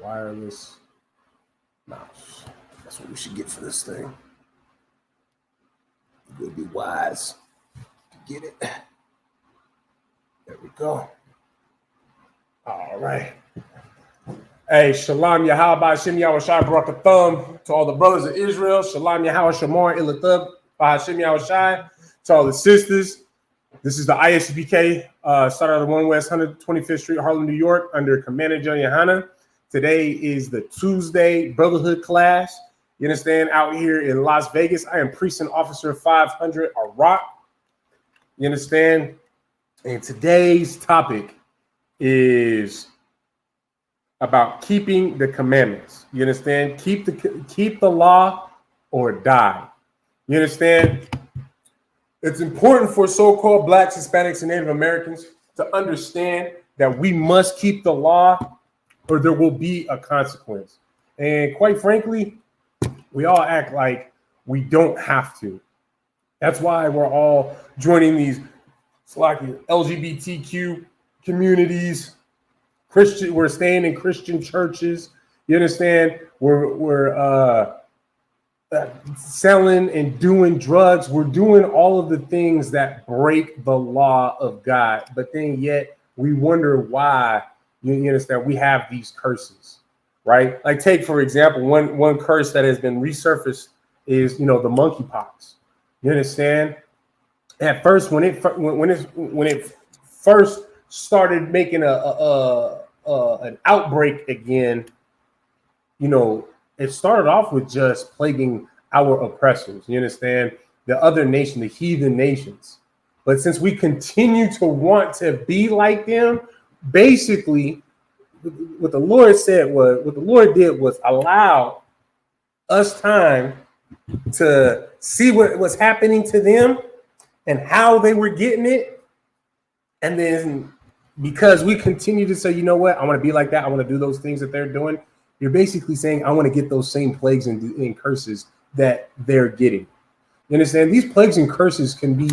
wireless mouse. That's what we should get for this thing. It would be wise to get it. There we go. All right. Hey, Shalom Yahweh Hashem Yahushai brought a thumb to all the brothers of Israel. Shalom Yahweh Shamar Ilathub Hashem Yahushai. To all the sisters. This is the ISBK, started out of 1 West 125th Street, Harlem, New York, under Commander John Yohana. Today is the Tuesday Brotherhood class. You understand? Out here in Las Vegas, I am Precinct Officer 500 Iraq. You understand? And today's topic is about keeping the commandments. You understand? Keep the law or die. You understand? It's important for so-called Blacks, Hispanics, and Native Americans to understand that we must keep the law or there will be a consequence. And quite frankly, we all act like we don't have to. That's why we're all joining these LGBTQ communities. We're staying in Christian churches. You understand? We're selling and doing drugs. We're doing all of the things that break the law of God. But then yet we wonder why, you understand, we have these curses, right? Like take, for example, one curse that has been resurfaced is, the monkeypox. You understand? At first, when it first started making an outbreak again, it started off with just plaguing our oppressors. You understand? The other nation, the heathen nations. But since we continue to want to be like them, basically, what the Lord did was allow us time to see what was happening to them and how they were getting it. And then because we continue to say, you know what, I want to be like that, I want to do those things that they're doing, you're basically saying, I want to get those same plagues and curses that they're getting. You understand? These plagues and curses can be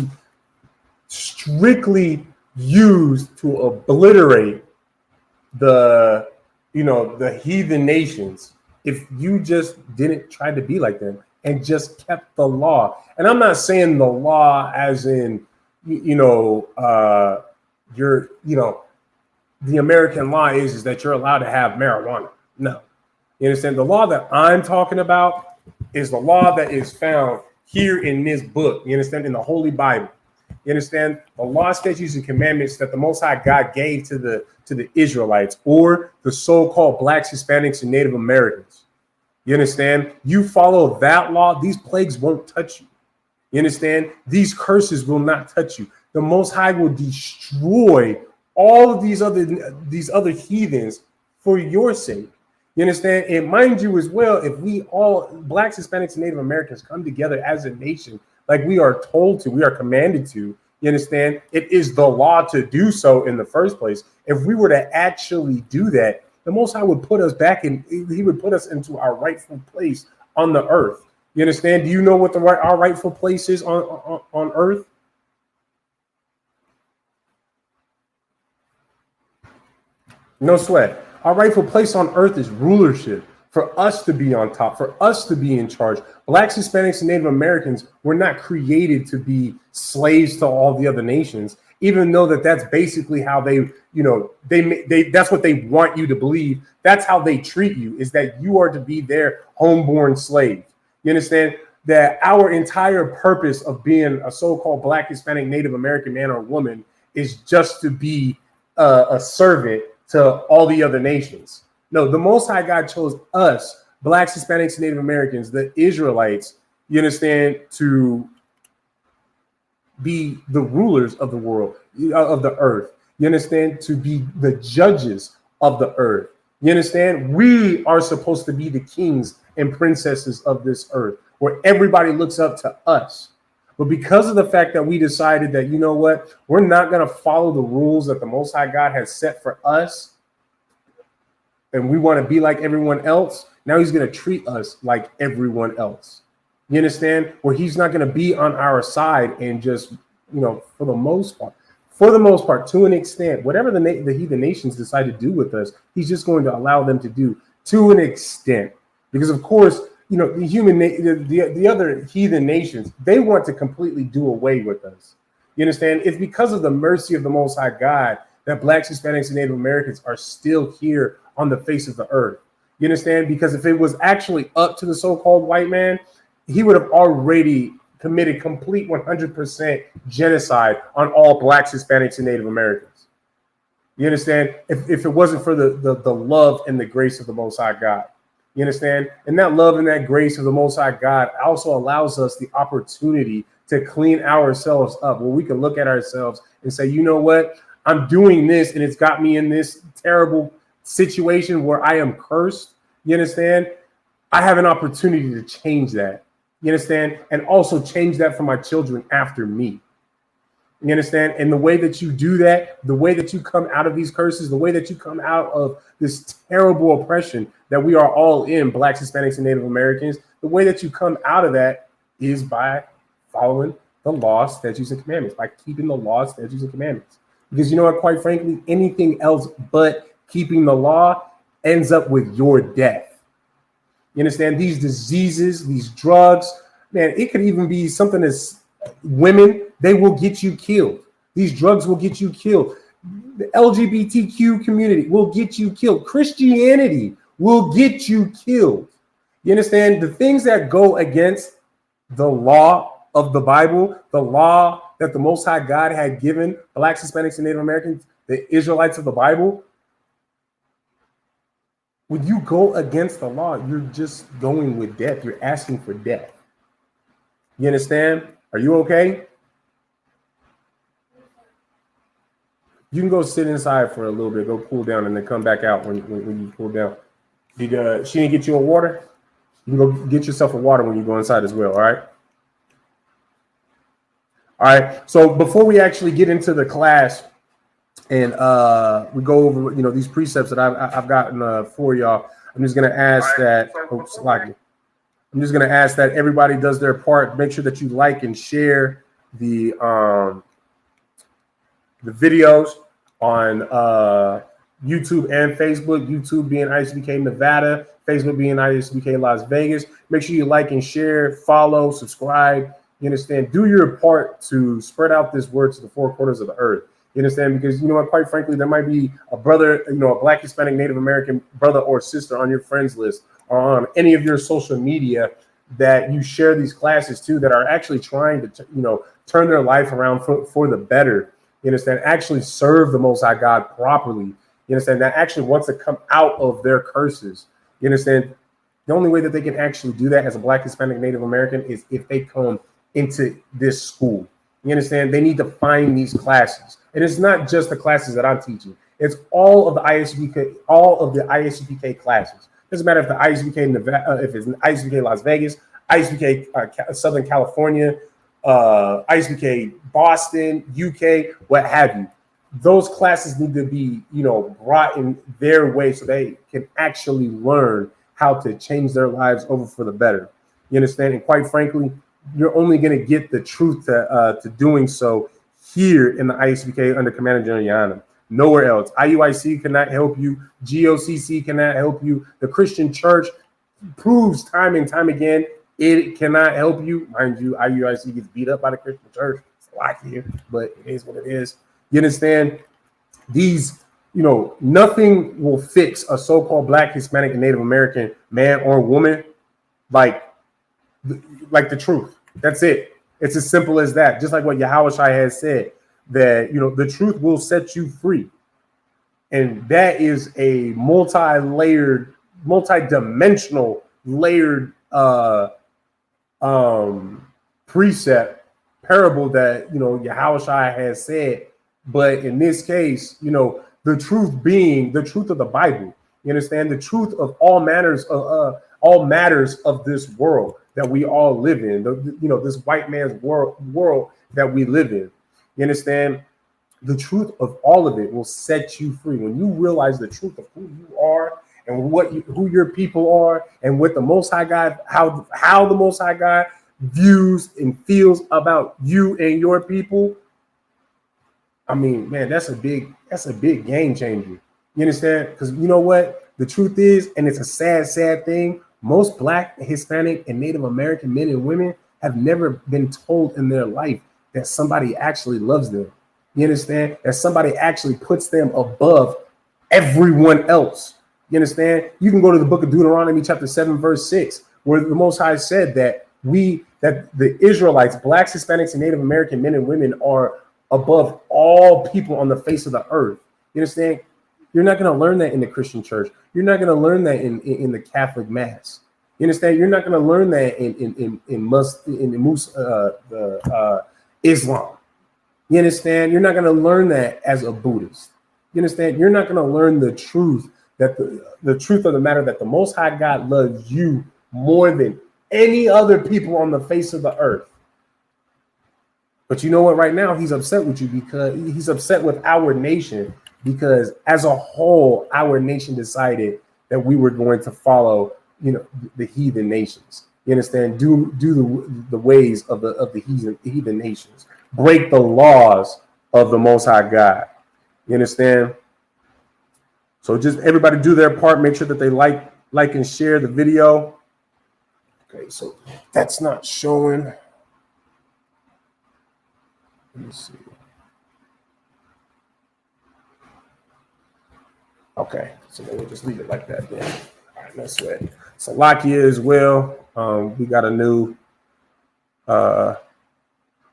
strictly used to obliterate the heathen nations if you just didn't try to be like them and just kept the law. And I'm not saying the law as in, the American law is that you're allowed to have marijuana. No. You understand? The law that I'm talking about is the law that is found here in this book. You understand? In the Holy Bible. You understand? The law, statutes, and commandments that the Most High God gave to the Israelites or the so-called Blacks, Hispanics, and Native Americans. You understand? You follow that law, these plagues won't touch you. You understand? These curses will not touch you. The Most High will destroy all of these other heathens for your sake. You understand? And mind you as well, if we all, Blacks, Hispanics, and Native Americans, come together as a nation, like we are told to, we are commanded to, you understand? It is the law to do so in the first place. If we were to actually do that, the Most High would put us back in, he would put us into our rightful place on the earth. You understand? Do you know what our rightful place is on earth? No sweat. Our rightful place on earth is rulership, for us to be on top, for us to be in charge. Blacks, Hispanics, and Native Americans were not created to be slaves to all the other nations, even though that's basically how they that's what they want you to believe. That's how they treat you, is that you are to be their homeborn slave. You understand? That our entire purpose of being a so-called Black, Hispanic, Native American man or woman is just to be a servant to all the other nations. No, the Most High God chose us, Blacks, Hispanics, and Native Americans, the Israelites, you understand, to be the rulers of the world, of the earth. You understand? To be the judges of the earth. You understand? We are supposed to be the kings and princesses of this earth, where everybody looks up to us. But because of the fact that we decided that, you know what, we're not going to follow the rules that the Most High God has set for us, and we want to be like everyone else, now he's going to treat us like everyone else. You understand? Where he's not going to be on our side and just, for the most part, to an extent, whatever the heathen nations decide to do with us, he's just going to allow them to do to an extent, because of course, you know, the other heathen nations, they want to completely do away with us. You understand? It's because of the mercy of the Most High God that Blacks, Hispanics, and Native Americans are still here on the face of the earth. You understand? Because if it was actually up to the so-called white man, he would have already committed complete 100% genocide on all Blacks, Hispanics, and Native Americans. You understand? If it wasn't for the love and the grace of the Most High God. You understand? And that love and that grace of the Most High God also allows us the opportunity to clean ourselves up, where we can look at ourselves and say, you know what? I'm doing this and it's got me in this terrible situation where I am cursed. You understand? I have an opportunity to change that. You understand? And also change that for my children after me. You understand? And the way that you do that, the way that you come out of these curses, the way that you come out of this terrible oppression that we are all in, Blacks, Hispanics, and Native Americans, the way that you come out of that is by following the laws, statutes, and commandments, by keeping the laws, statutes, and commandments. Because you know what, quite frankly, anything else but keeping the law ends up with your death. You understand? These diseases, these drugs, man, it could even be something as women, they will get you killed. These drugs will get you killed. The LGBTQ community will get you killed. Christianity will get you killed. You understand? The things that go against the law of the Bible, the law that the Most High God had given Blacks, Hispanics, and Native Americans, the Israelites of the Bible, when you go against the law, you're just going with death. You're asking for death. You understand? Are you okay? You can go sit inside for a little bit, go cool down, and then come back out when you cool down. Did she didn't get you a water? You can go get yourself a water when you go inside as well, all right? All right, so before we actually get into the class and we go over, you know, these precepts that I've gotten for y'all, I'm just going to ask that, I'm just going to ask that everybody does their part. Make sure that you like and share the videos on YouTube and Facebook. YouTube being ISBK Nevada, Facebook being ISBK Las Vegas. Make sure you like and share, follow, subscribe. You understand? Do your part to spread out this word to the four corners of the earth. You understand? Because, you know what, quite frankly, there might be a brother, you know, a Black, Hispanic, Native American brother or sister on your friends list or on any of your social media that you share these classes to that are actually trying to, you know, turn their life around for the better. You understand? Actually serve the Most High God properly. You understand? That actually wants to come out of their curses. You understand? The only way that they can actually do that as a Black, Hispanic, Native American is if they come into this school. You understand? They need to find these classes. And it's not just the classes that I'm teaching. It's all of the ISBK classes. Doesn't matter if the ISBK Nevada, if it's ISBK Las Vegas, ISBK Southern California, ISBK Boston, UK, what have you. Those classes need to be, you know, brought in their way so they can actually learn how to change their lives over for the better. You understand? And quite frankly, you're only going to get the truth to doing so here in the ISBK under Commander General Yana. Nowhere else. IUIC cannot help you. GOCC cannot help you. The Christian Church proves time and time again it cannot help you. Mind you, IUIC gets beat up by the Christian Church. It's a lot here, but it is what it is. You understand? These, you know, nothing will fix a so-called Black, Hispanic, and Native American man or woman like the truth. That's it. It's as simple as that. Just like what Yahushua has said, that, you know, the truth will set you free. And that is a multi-layered, multi-dimensional layered precept, parable that, you know, Yahushua has said. But in this case, you know, the truth being the truth of the Bible. You understand? The truth of all matters of this world that we all live in, you know, this white man's world that we live in. You understand? The truth of all of it will set you free. When you realize the truth of who you are and who your people are and what the Most High God, how the Most High God views and feels about you and your people. I mean, man, that's a big game changer. You understand? Because you know what? the truth is, and it's a sad thing, most Black, Hispanic, and Native American men and women have never been told in their life that somebody actually loves them. You understand? That somebody actually puts them above everyone else. You understand? You can go to the book of Deuteronomy chapter 7, verse 6, where the Most High said that the Israelites, Blacks, Hispanics, and Native American men and women are above all people on the face of the earth. You understand? You're not going to learn that in the Christian church. You're not going to learn that in the Catholic Mass. You understand? You're not going to learn that in Islam. You understand? You're not going to learn that as a Buddhist. You understand? You're not going to learn the truth, that the truth of the matter, that the Most High God loves you more than any other people on the face of the earth. But you know what? Right now, he's upset with you because he's upset with our nation, because as a whole, our nation decided that we were going to follow, the heathen nations. You understand? Do the ways of the heathen nations. Break the laws of the Most High God. You understand? So just everybody do their part. Make sure that they like and share the video. Okay, so that's not showing. Let me see. Okay, so then we'll just leave it like that then. All right, no sweat. Salakia as well. We got a new. We're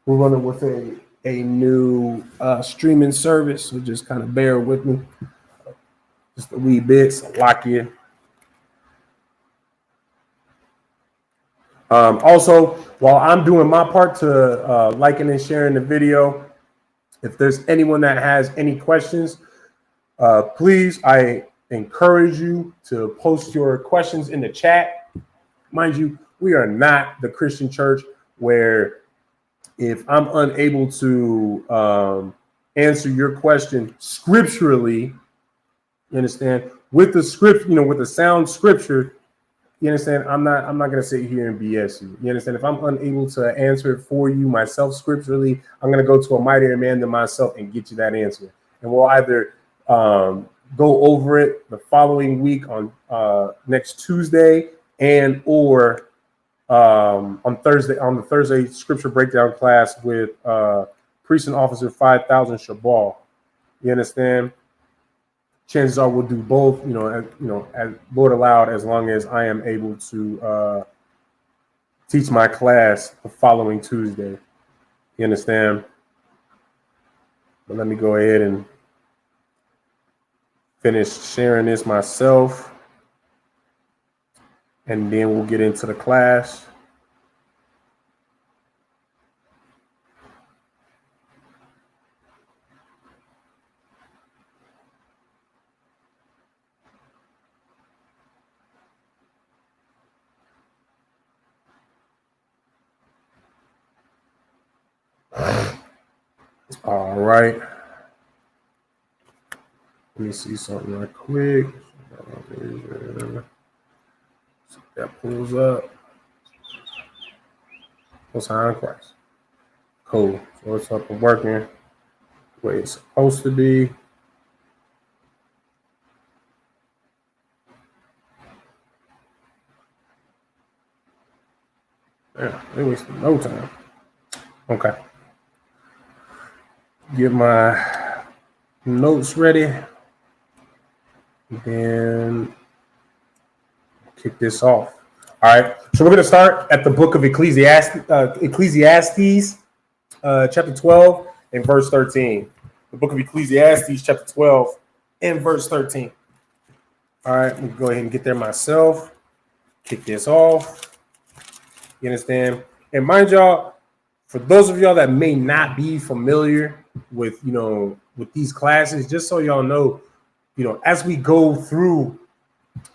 running with a new streaming service, so just kind of bear with me. Just a wee bit. Salakia. Also, while I'm doing my part to liking and sharing the video, if there's anyone that has any questions, please, I encourage you to post your questions in the chat. Mind you, we are not the Christian church where if I'm unable to answer your question scripturally, you understand, with the script, with the sound scripture, you understand, I'm not going to sit here and BS you. You understand? If I'm unable to answer it for you myself scripturally, I'm going to go to a mightier man than myself and get you that answer. And we'll either go over it the following week on next Tuesday or on Thursday, on the Thursday scripture breakdown class with Priest and Officer 5000 Shabal. You understand? Chances are we'll do both, as Lord allowed, as long as I am able to teach my class the following Tuesday. You understand? But let me go ahead and finish sharing this myself, and then we'll get into the class. All right. Let me see something right quick. So that pulls up. What's on Christ? Cool. So it's up and working the way it's supposed to be. Yeah, it wasted no time. Okay. Get my notes ready. Then kick this off. All right. So we're going to start at the book of Ecclesiastes, chapter 12 and verse 13. The book of Ecclesiastes, chapter 12 and verse 13. All right. I'm going to go ahead and get there myself. Kick this off. You understand? And mind y'all, for those of y'all that may not be familiar with, with these classes, just so y'all know, as we go through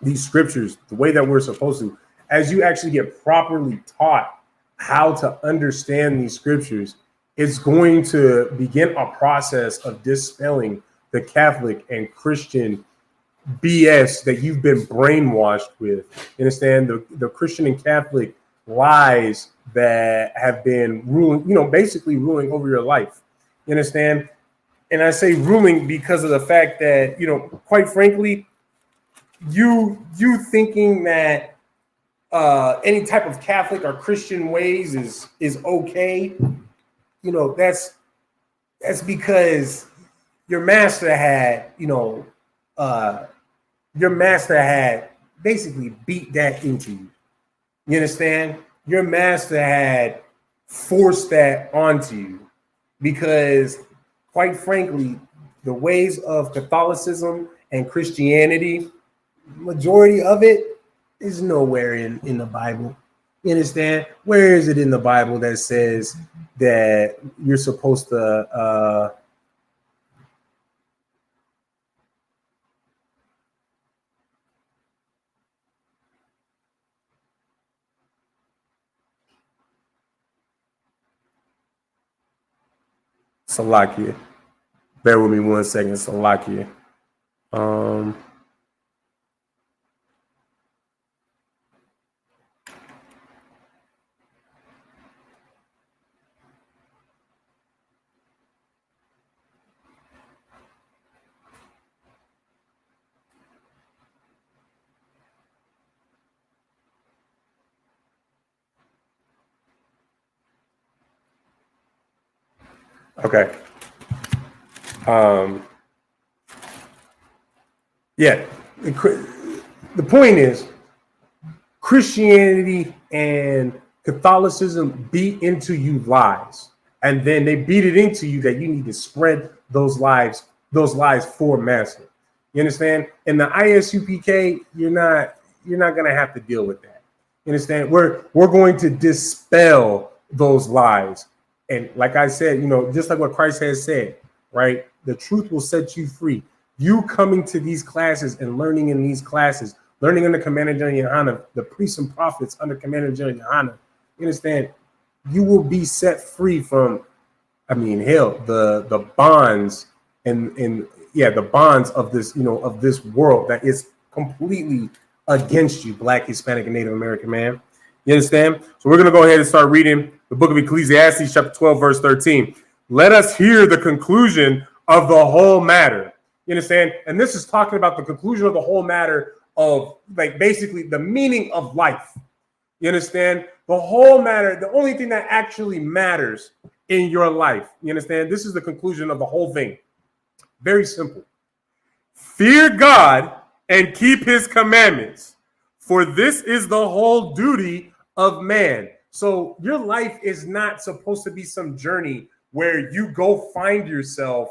these scriptures, the way that we're supposed to, as you actually get properly taught how to understand these scriptures, it's going to begin a process of dispelling the Catholic and Christian BS that you've been brainwashed with. You understand? The Christian and Catholic lies that have been ruling, basically ruling over your life. You understand? And I say ruling because of the fact that, quite frankly, you thinking that any type of Catholic or Christian ways is okay, you know, that's because your master had, your master had basically beat that into you. You understand? Your master had forced that onto you because, quite frankly, the ways of Catholicism and Christianity, majority of it is nowhere in the Bible. You understand? Where is it in the Bible that says that you're supposed to Salakia? Bear with me 1 second, Salakia. Okay. Yeah. The point is, Christianity and Catholicism beat into you lies, and then they beat it into you that you need to spread those lies for master. You understand? In the ISUPK, you're not gonna have to deal with that. You understand? We're going to dispel those lies. And like I said, just like what Christ has said, right? The truth will set you free. You coming to these classes and learning in these classes, learning under Commander General Yohana, the priests and prophets under Commander General Yohana, you understand? You will be set free from, the bonds the bonds of this, of this world that is completely against you, Black, Hispanic, and Native American man. You understand? So we're going to go ahead and start reading the book of Ecclesiastes, chapter 12, verse 13. Let us hear the conclusion of the whole matter. You understand? And this is talking about the conclusion of the whole matter of, like, basically the meaning of life. You understand? The whole matter, the only thing that actually matters in your life. You understand? This is the conclusion of the whole thing. Very simple. Fear God and keep his commandments, for this is the whole duty of man. So your life is not supposed to be some journey where you go find yourself,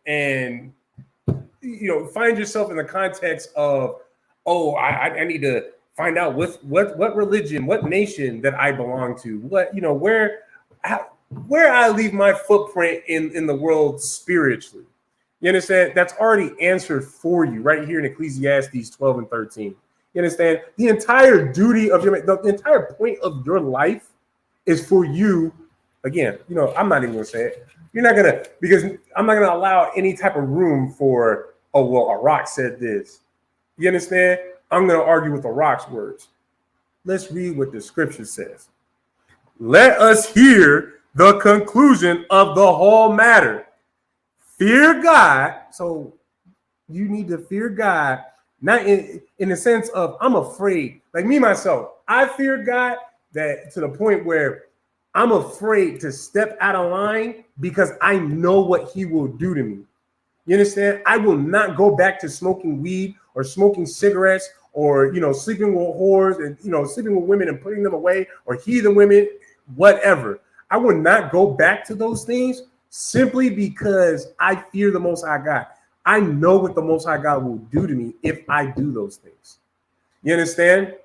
and find yourself in the context of, I need to find out what religion, what nation that I belong to, where I leave my footprint in the world spiritually. You understand? That's already answered for you right here in Ecclesiastes 12 and 13. You understand? The entire duty of the entire point of your life is for you. Again, I'm not even going to say it. Because I'm not going to allow any type of room for, a rock said this. You understand? I'm going to argue with the rock's words. Let's read what the scripture says. Let us hear the conclusion of the whole matter. Fear God. So you need to fear God, not in the sense of I'm afraid. Like me, myself, I fear God that to the point where I'm afraid to step out of line because I know what he will do to me. You understand? I will not go back to smoking weed or smoking cigarettes or, sleeping with whores and, sleeping with women and putting them away or heathen women, whatever. I will not go back to those things simply because I fear the Most High God. I know what the Most High God will do to me if I do those things. You understand?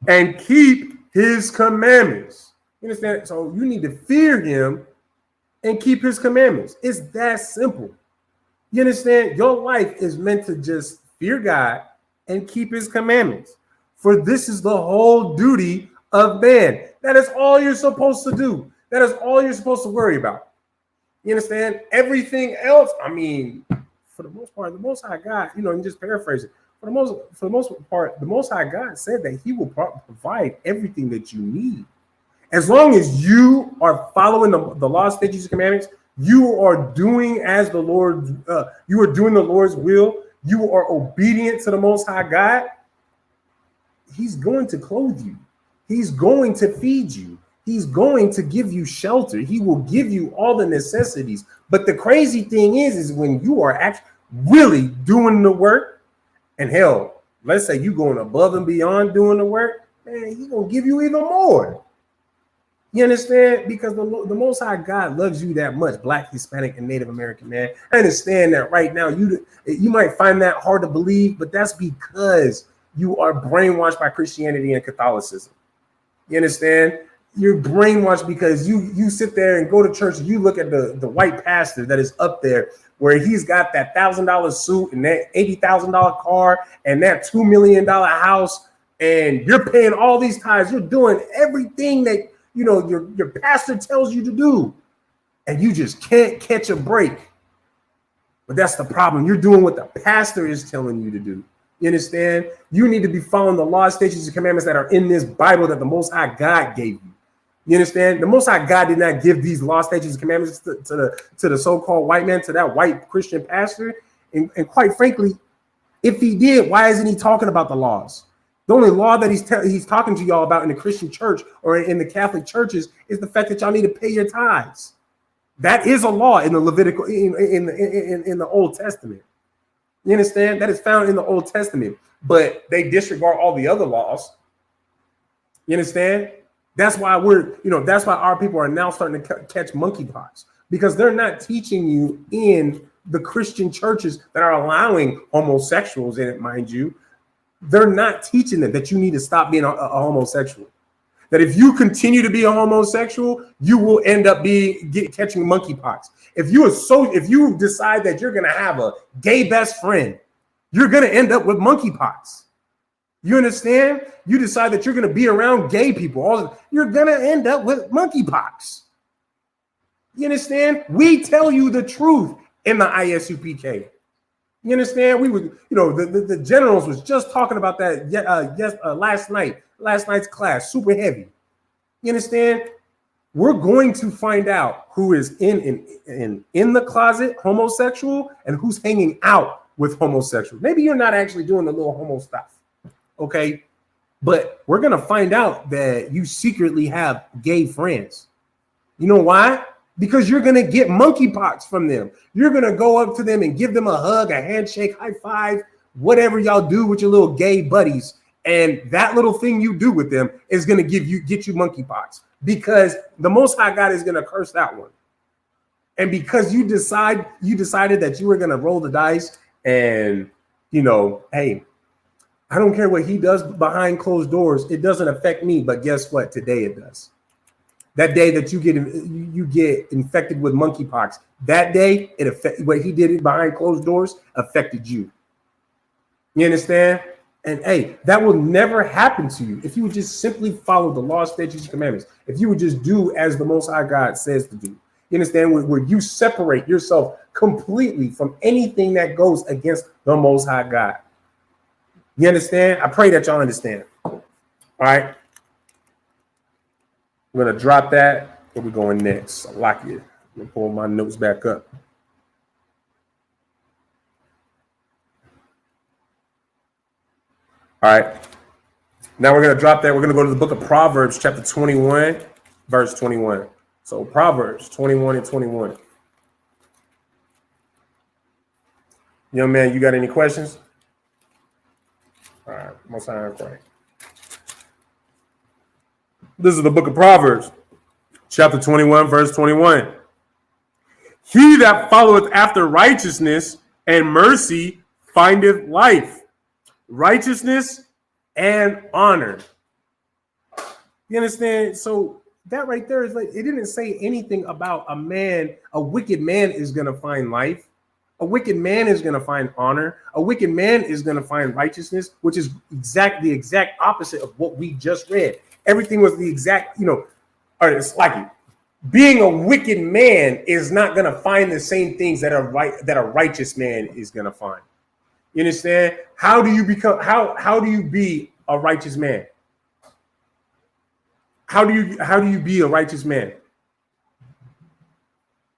And keep his commandments. You understand? So you need to fear him and keep his commandments. It's that simple. You understand? Your life is meant to just fear God and keep his commandments. For this is the whole duty of man. That is all you're supposed to do. That is all you're supposed to worry about. You understand? Everything else, for the most part, the Most High God, and just paraphrase it. For the most part, the Most High God said that he will provide everything that you need. As long as you are following the law, statutes, and commandments, you are doing as the Lord. You are doing the Lord's will. you are obedient to the Most High God, he's going to clothe you. He's going to feed you. He's going to give you shelter. He will give you all the necessities. But the crazy thing is when you are actually really doing the work, and hell, let's say you going above and beyond doing the work, man, he's going to give you even more. You understand? Because the Most High God loves you that much, Black, Hispanic, and Native American, man. I understand that right now you might find that hard to believe, but that's because you are brainwashed by Christianity and Catholicism. You understand? You're brainwashed because you sit there and go to church and you look at the white pastor that is up there where he's got that $1,000 suit and that $80,000 car and that $2 million house, and you're paying all these tithes. You're doing everything that your pastor tells you to do, and you just can't catch a break. But that's the problem. You're doing what the pastor is telling you to do. You understand? You need to be following the laws, statutes, and commandments that are in this Bible that the Most High God gave you. You understand? The Most High God did not give these laws, statutes, and commandments to the so-called white man, to that white Christian pastor. And quite frankly, if he did, why isn't he talking about the laws? The only law that he's talking to y'all about in the Christian church or in the Catholic churches is the fact that y'all need to pay your tithes. That is a law in the Levitical in the Old Testament. You understand? That is found in the Old Testament, but they disregard all the other laws. You understand? That's why that's why our people are now starting to catch monkeypox, because they're not teaching you in the Christian churches that are allowing homosexuals in it, mind you. They're not teaching them that you need to stop being a homosexual. That if you continue to be a homosexual, you will end up catching monkeypox. If you decide that you're going to have a gay best friend, you're going to end up with monkeypox. You understand? You decide that you're going to be around gay people, you're going to end up with monkeypox. You understand? We tell you the truth in the ISUPK. You understand? We would, the generals was just talking about that last night's class, super heavy. You understand? We're going to find out who is in the closet homosexual and who's hanging out with homosexuals. Maybe you're not actually doing the little homo stuff, okay? But we're going to find out that you secretly have gay friends. You know why? Because you're going to get monkeypox from them. You're going to go up to them and give them a hug, a handshake, high five, whatever y'all do with your little gay buddies. And that little thing you do with them is going to get you monkeypox, because the Most High God is going to curse that one. And because you decided that you were going to roll the dice and, hey, I don't care what he does behind closed doors. It doesn't affect me. But guess what? Today it does. That day that you get infected with monkeypox, that day what he did behind closed doors affected you. You understand? And hey, that will never happen to you if you would just simply follow the law, statutes, and commandments. If you would just do as the Most High God says to do. You understand? Where you separate yourself completely from anything that goes against the Most High God. You understand? I pray that y'all understand. All right. I'm going to drop that. Where we going next? I like it. I'm going to pull my notes back up. All right. Now we're going to drop that. We're going to go to the book of Proverbs, chapter 21, verse 21. So Proverbs 21 and 21. Young man, you got any questions? All right. Most High, pray. This is the book of Proverbs, chapter 21, verse 21. He that followeth after righteousness and mercy findeth life, righteousness and honor. You understand? So that right there is like, it didn't say anything about a wicked man is going to find life. A wicked man is going to find honor. A wicked man is going to find righteousness, which is the exact opposite of what we just read. Everything was the exact, all right, it's like it. Being a wicked man is not going to find the same things that a righteous man is going to find. You understand? How do you be a righteous man? How do you be a righteous man?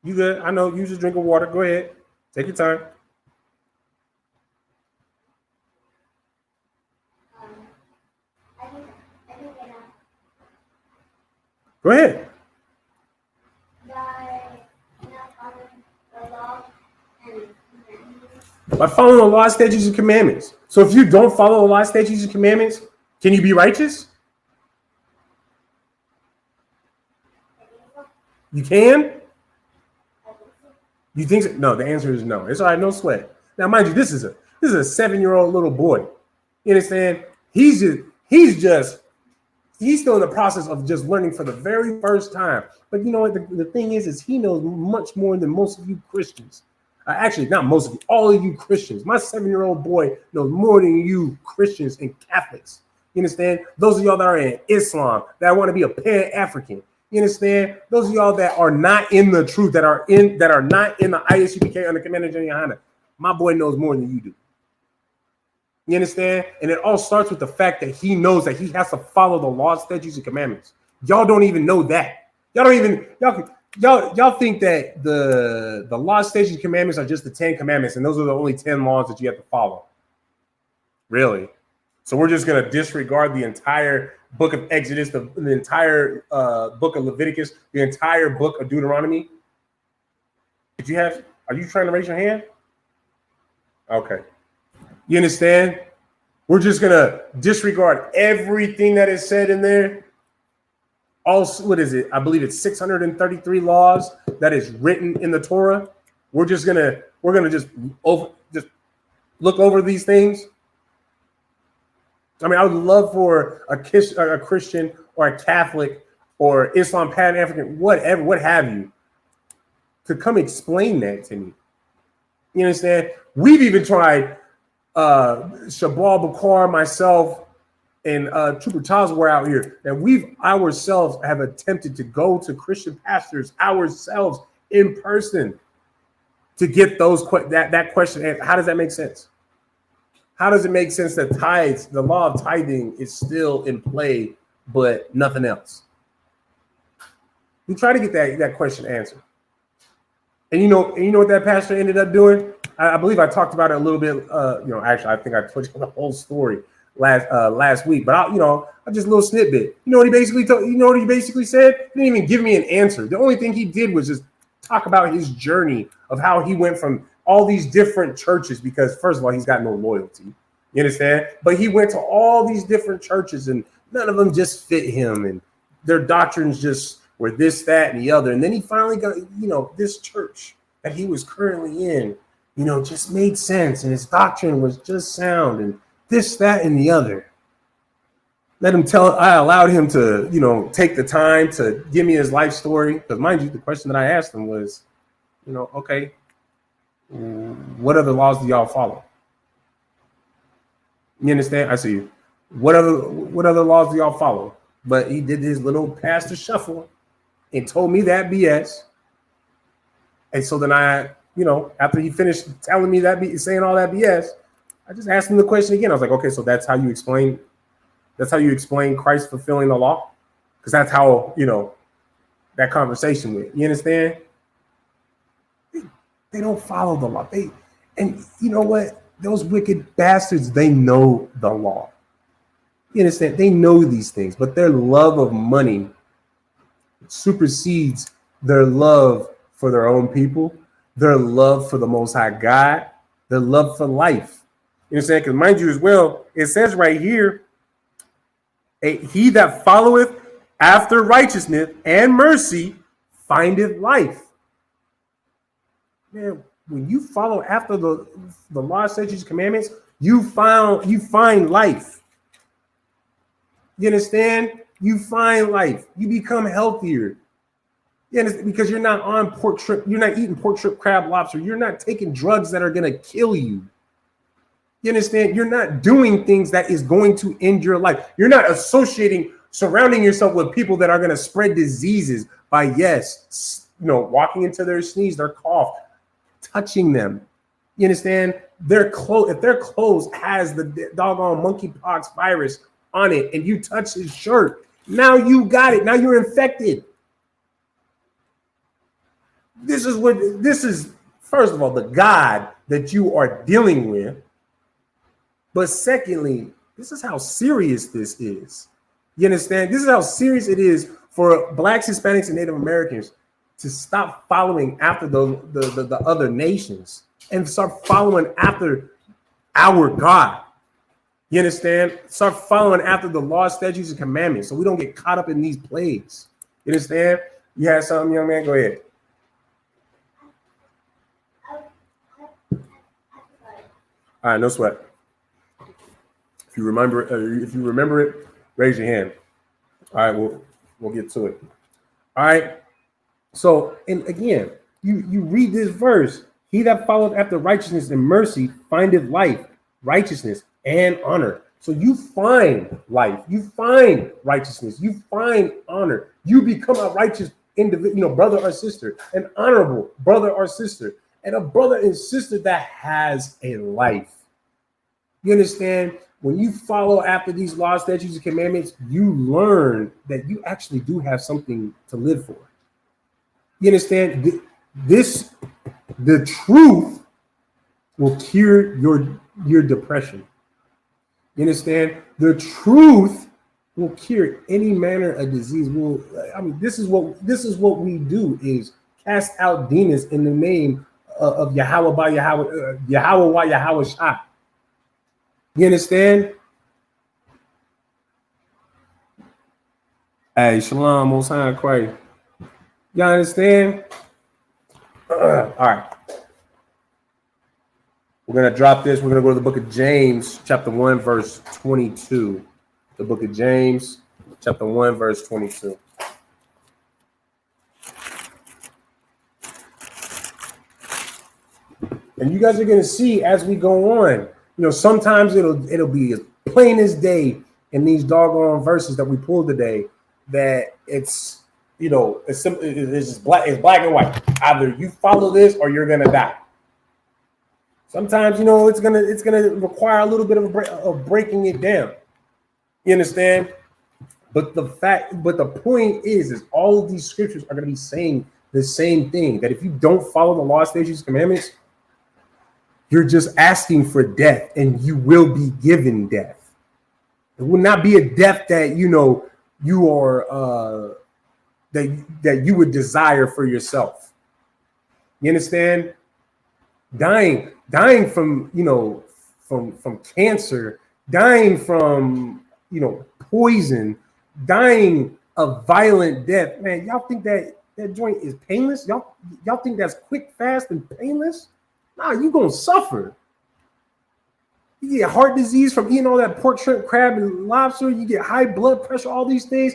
You good? I know. You just drink of water. Go ahead. Take your time. Go ahead. By following the law, statutes, and commandments. So if you don't follow the law, statutes, and commandments, can you be righteous? You can? You think so? No, the answer is no. It's all right, no sweat. Now, mind you, this is a 7-year-old little boy. You understand? He's still in the process of just learning for the very first time. But you know what? The thing is he knows much more than most of you Christians. Actually, not most of you, all of you Christians. My 7-year-old boy knows more than you Christians and Catholics. You understand? Those of y'all that are in Islam, that want to be a Pan-African. You understand? Those of y'all that are not in the truth, that are not in the ISUPK under Commander General Yohana, my boy knows more than you do. You understand? And it all starts with the fact that he knows that he has to follow the laws, statutes, and commandments. Y'all don't even know that. Y'all think that the laws, statutes, and commandments are just the 10 commandments, and those are the only 10 laws that you have to follow. Really? So we're just going to disregard the entire book of Exodus, the entire book of Leviticus, the entire book of Deuteronomy? Are you trying to raise your hand? Okay. You understand? We're just going to disregard everything that is said in there. Also, what is it? I believe it's 633 laws that is written in the Torah. We're gonna just look over these things. I mean, I would love for a Christian or a Catholic or Islam, Pan-African, whatever, what have you, to come explain that to me. You understand? We've even tried, Shabal Bakar, myself, and Trooper Taz were out here, and we ourselves have attempted to go to Christian pastors ourselves in person to get that question answered. How does that make sense? How does it make sense that tithes, the law of tithing, is still in play, but nothing else? We try to get that question answered. And you know what that pastor ended up doing? I believe I talked about it a little bit. Actually, I think I told you the whole story last week. But I just a little snippet. You know what he basically said? He didn't even give me an answer. The only thing he did was just talk about his journey of how he went from all these different churches, because first of all, he's got no loyalty. You understand? But he went to all these different churches, and none of them just fit him, and their doctrines just were this, that, and the other. And then he finally got, this church that he was currently in, just made sense, and his doctrine was just sound, and this, that, and the other. I allowed him to, take the time to give me his life story. Because mind you, the question that I asked him was, okay, what other laws do y'all follow? You understand? I see you. What other laws do y'all follow? But he did his little pastor shuffle and told me that BS. And so then I, after he finished telling me saying all that BS, I just asked him the question again. I was like, okay, so that's how you explain Christ fulfilling the law? Because that's how, that conversation went. You understand? They don't follow the law. And you know what? Those wicked bastards, they know the law. You understand? They know these things, but their love of money supersedes their love for their own people, their love for the Most High God, their love for life. You understand? Because mind you as well, it says right here, he that followeth after righteousness and mercy findeth life. Man, when you follow after the law, statutes, commandments, you find life. You understand? You find life. You become healthier. Because you're not on pork shrimp. You're not eating pork, shrimp, crab, lobster. You're not taking drugs that are going to kill you. You understand? You're not doing things that is going to end your life. You're not surrounding yourself with people that are going to spread diseases by, walking into their sneeze, their cough, touching them. You understand? If their clothes has the doggone monkeypox virus on it and you touch his shirt, now you got it. Now you're infected. This is, first of all, the God that you are dealing with. But secondly, this is how serious this is. You understand? This is how serious it is for Blacks, Hispanics, and Native Americans to stop following after the other nations and start following after our God. You understand? Start following after the laws, statutes, and commandments so we don't get caught up in these plagues. You understand? You had something, young man? Go ahead. All right, no sweat. If you remember it, raise your hand. All right, we'll get to it. All right. So, and again, you read this verse. He that followeth after righteousness and mercy findeth life, righteousness, and honor. So you find life, you find righteousness, you find honor. You become a righteous individual, brother or sister, an honorable brother or sister, and a brother and sister that has a life. You understand? When you follow after these laws, statutes, and commandments, you learn that you actually do have something to live for. You understand? The truth will cure your depression. You understand? The truth will cure any manner of disease. This is what we do is cast out demons in the name of Yahweh by Yahweh, Yahweh by Yahweh Shah. You understand? Hey, Shalom, Most High Christ. You understand? All right. We're going to drop this. We're going to go to the book of James, chapter 1, verse 22. The book of James, chapter 1, verse 22. And you guys are going to see as we go on, sometimes it'll be as plain as day in these doggone verses that we pulled today that it's simple. It's just black. It's black and white. Either you follow this or you're going to die. Sometimes, it's gonna require a little bit of breaking it down. You understand? But the point is all of these scriptures are going to be saying the same thing, that if you don't follow the law, statutes, commandments, you're just asking for death, and you will be given death. It will not be a death that you are that you would desire for yourself. You understand? Dying from from cancer, dying from poison, dying a violent death. Man, y'all think that joint is painless? Y'all think that's quick, fast, and painless? Nah, you gonna suffer. You get heart disease from eating all that pork, shrimp, crab, and lobster. You get high blood pressure, all these things.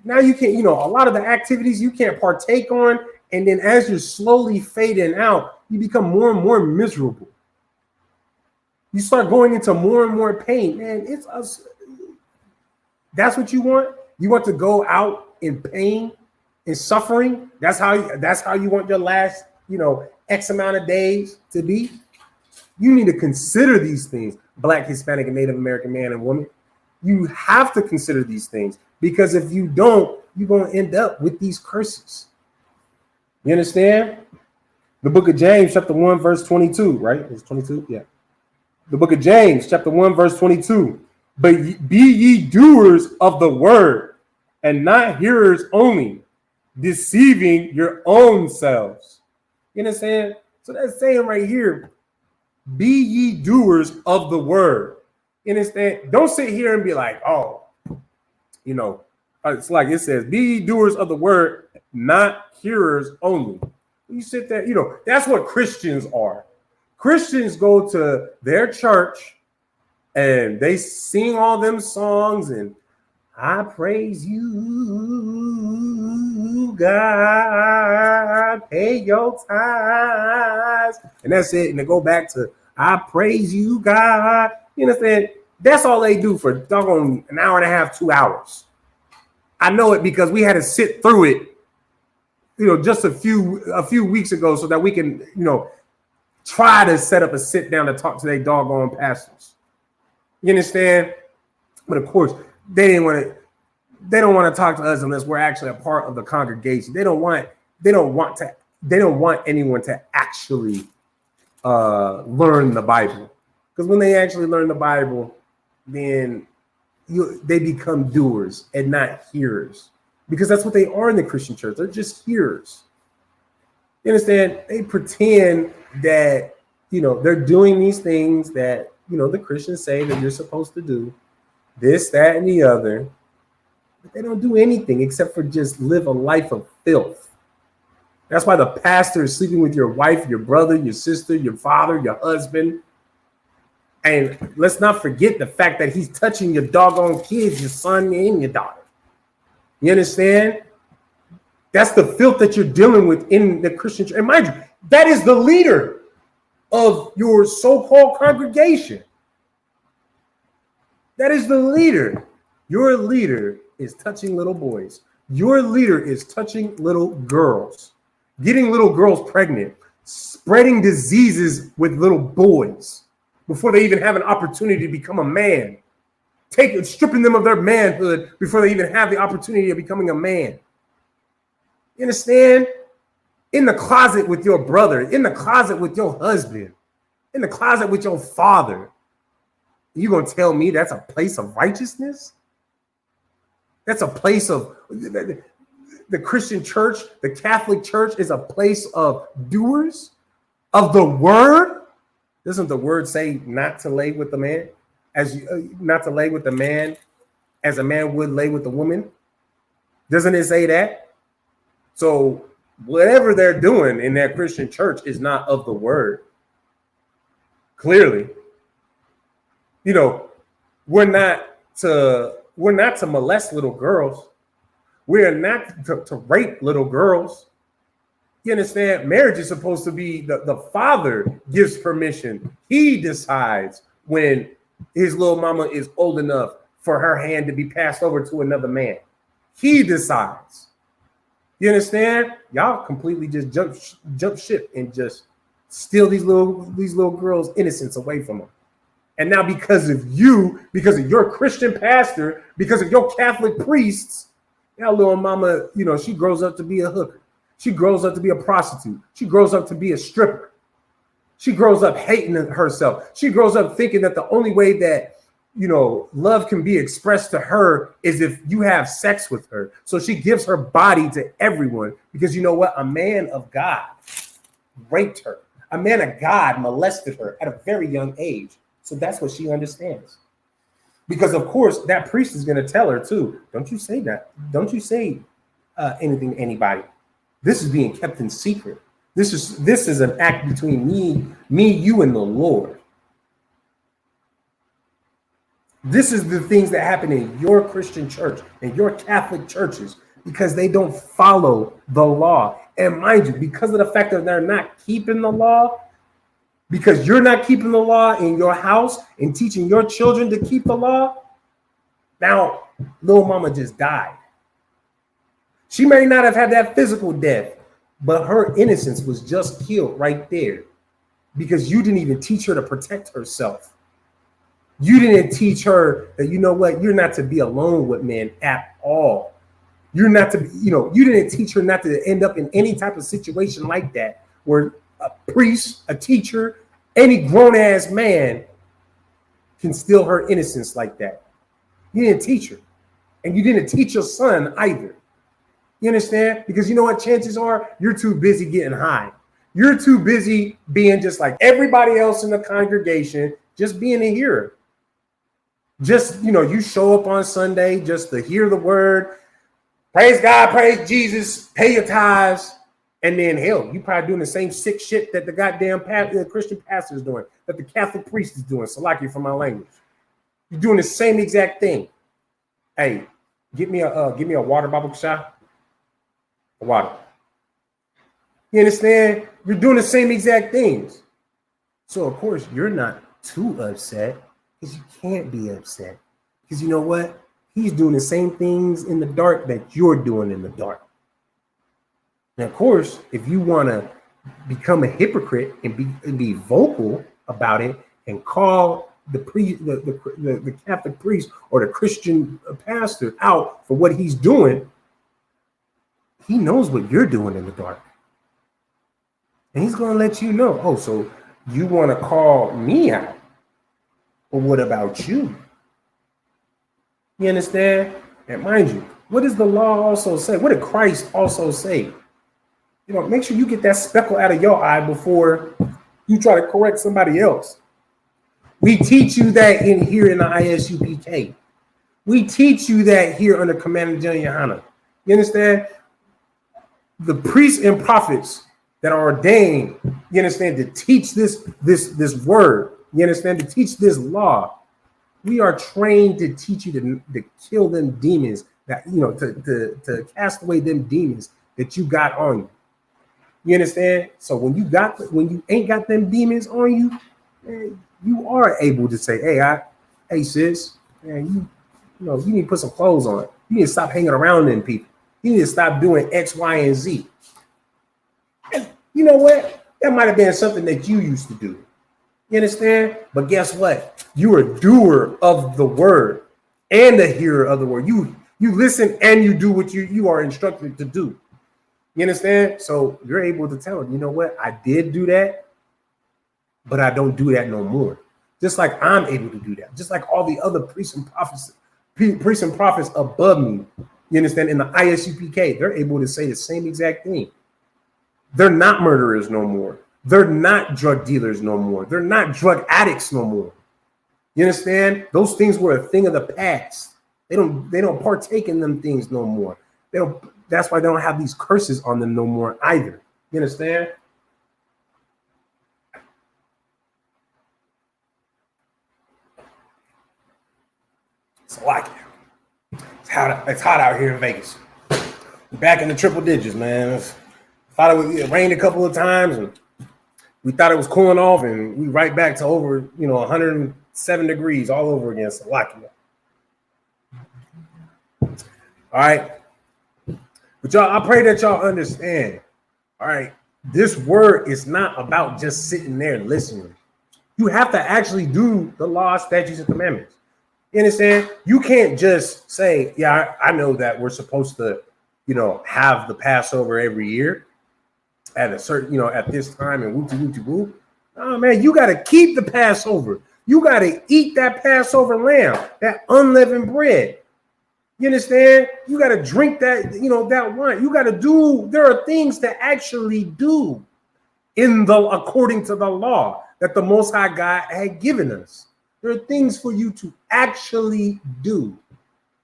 Now you can't, a lot of the activities you can't partake on. And then as you're slowly fading out, you become more and more miserable. You start going into more and more pain. Man, it's us. That's what you want? You want to go out in pain and suffering? That's how you want your last, X amount of days to be? You need to consider these things, Black, Hispanic, and Native American man and woman. You have to consider these things, because if you don't, you're going to end up with these curses. You understand? The book of James, chapter 1, verse 22, right? It's 22? Yeah. The book of James, chapter 1, verse 22. But be ye doers of the word, and not hearers only, deceiving your own selves. You understand? So that's saying right here, be ye doers of the word. You understand? Don't sit here and be like, it's like it says, be ye doers of the word, not hearers only. You sit there, that's what Christians are. Christians go to their church and they sing all them songs and I praise you, God, pay your tithes. And that's it. And they go back to I praise you, God. You understand? That's all they do for doggone an hour and a half, 2 hours. I know it because we had to sit through it, just a few weeks ago, so that we can, try to set up a sit down to talk to their doggone pastors. You understand? But of course, they don't want to talk to us unless we're actually a part of the congregation. They don't want anyone to actually learn the Bible. Because when they actually learn the Bible, then they become doers and not hearers. because that's what they are in the Christian church. They're just hearers. You understand? They pretend that, they're doing these things that, the Christians say that you're supposed to do, this, that, and the other. But they don't do anything except for just live a life of filth. That's why the pastor is sleeping with your wife, your brother, your sister, your father, your husband. And let's not forget the fact that he's touching your doggone kids, your son and your daughter. You understand? That's the filth that you're dealing with in the Christian church. And mind you, that is the leader of your so-called congregation. That is the leader. Your leader is touching little boys. Your leader is touching little girls, getting little girls pregnant, spreading diseases with little boys before they even have an opportunity to become a man, stripping them of their manhood before they even have the opportunity of becoming a man. You understand? In the closet with your brother, in the closet with your husband, in the closet with your father. You gonna tell me that's a place of righteousness? That's a place of the Christian church, the Catholic church is a place of doers of the word. Doesn't the word say not to lay with the man not to lay with the man as a man would lay with the woman? Doesn't it say that? So whatever they're doing in that Christian church is not of the word. Clearly, we're not to molest little girls. We're not to rape little girls. You understand? Marriage is supposed to be the father gives permission. He decides when his little mama is old enough for her hand to be passed over to another man. He decides. You understand? Y'all completely just jump ship and just steal these little girls' innocence away from them. And now because of your Christian pastor, because of your Catholic priests, that little mama, she grows up to be a hooker. She grows up to be a prostitute. She grows up to be a stripper. She grows up hating herself. She grows up thinking that the only way that, love can be expressed to her is if you have sex with her. So she gives her body to everyone because you know what? A man of God raped her. A man of God molested her at a very young age. So that's what she understands. Because, of course, that priest is going to tell her, too, don't you say that. Don't you say anything to anybody. This is being kept in secret. This is an act between me, you, and the Lord. This is the things that happen in your Christian church and your Catholic churches because they don't follow the law. And mind you, because of the fact that they're not keeping the law, because you're not keeping the law in your house and teaching your children to keep the law, now little mama just died. She may not have had that physical death, but her innocence was just killed right there because you didn't even teach her to protect herself. You didn't teach her that, you know what, you're not to be alone with men at all. You're not to be, you didn't teach her not to end up in any type of situation like that where a priest, a teacher, any grown-ass man can steal her innocence like that. You didn't teach her. And you didn't teach your son either. You understand? Because you know what chances are? You're too busy getting high. You're too busy being just like everybody else in the congregation, just being a hearer. Just, you show up on Sunday just to hear the word. Praise God, praise Jesus, pay your tithes. And then, hell, you probably doing the same sick shit that the goddamn Christian pastor is doing, that the Catholic priest is doing. Salaki for my language. You're doing the same exact thing. Hey, give me a water, Baba Shah. A water. You understand? You're doing the same exact things. So, of course, you're not too upset because you can't be upset. Because you know what? He's doing the same things in the dark that you're doing in the dark. And of course, if you want to become a hypocrite and be vocal about it and call the Catholic priest or the Christian pastor out for what he's doing, he knows what you're doing in the dark. And he's going to let you know, oh, so you want to call me out? Well, what about you? You understand? And mind you, What does the law also say? What did Christ also say? Make sure you get that speckle out of your eye before you try to correct somebody else. We teach you that here in the ISUPK. We teach you that here under Commander General Yohana. You understand? The priests and prophets that are ordained, you understand, to teach this word, you understand, to teach this law. We are trained to teach you to kill them demons, that to cast away them demons that you got on you. You understand? So when you ain't got them demons on you, man, you are able to say, hey sis, man, you need to put some clothes on. You need to stop hanging around them people. You need to stop doing X, Y, and Z. And you know what? That might have been something that you used to do. You understand? But guess what? You're a doer of the word and a hearer of the word. You listen and you do what you are instructed to do. You understand? So you're able to tell them, you know what? I did do that, but I don't do that no more. Just like I'm able to do that. Just like all the other priests and prophets above me, you understand, in the ISUPK, they're able to say the same exact thing. They're not murderers no more. They're not drug dealers no more. They're not drug addicts no more. You understand? Those things were a thing of the past. They don't partake in them things no more. That's why they don't have these curses on them no more either. You understand? It's like it's hot out here in Vegas. We're back in the triple digits, man. Thought it rained a couple of times, and we thought it was cooling off, and we right back to over 107 degrees all over again. Slovakia. All right. But y'all, I pray that y'all understand. All right. This word is not about just sitting there and listening. You have to actually do the law, statutes, and commandments. You understand? You can't just say, yeah, I know that we're supposed to, have the Passover every year at a certain, at this time and woo. Oh, man, you got to keep the Passover. You got to eat that Passover lamb, that unleavened bread. You understand? You got to drink that, that wine. You got to do, there are things to actually do according to the law that the Most High God had given us. There are things for you to actually do,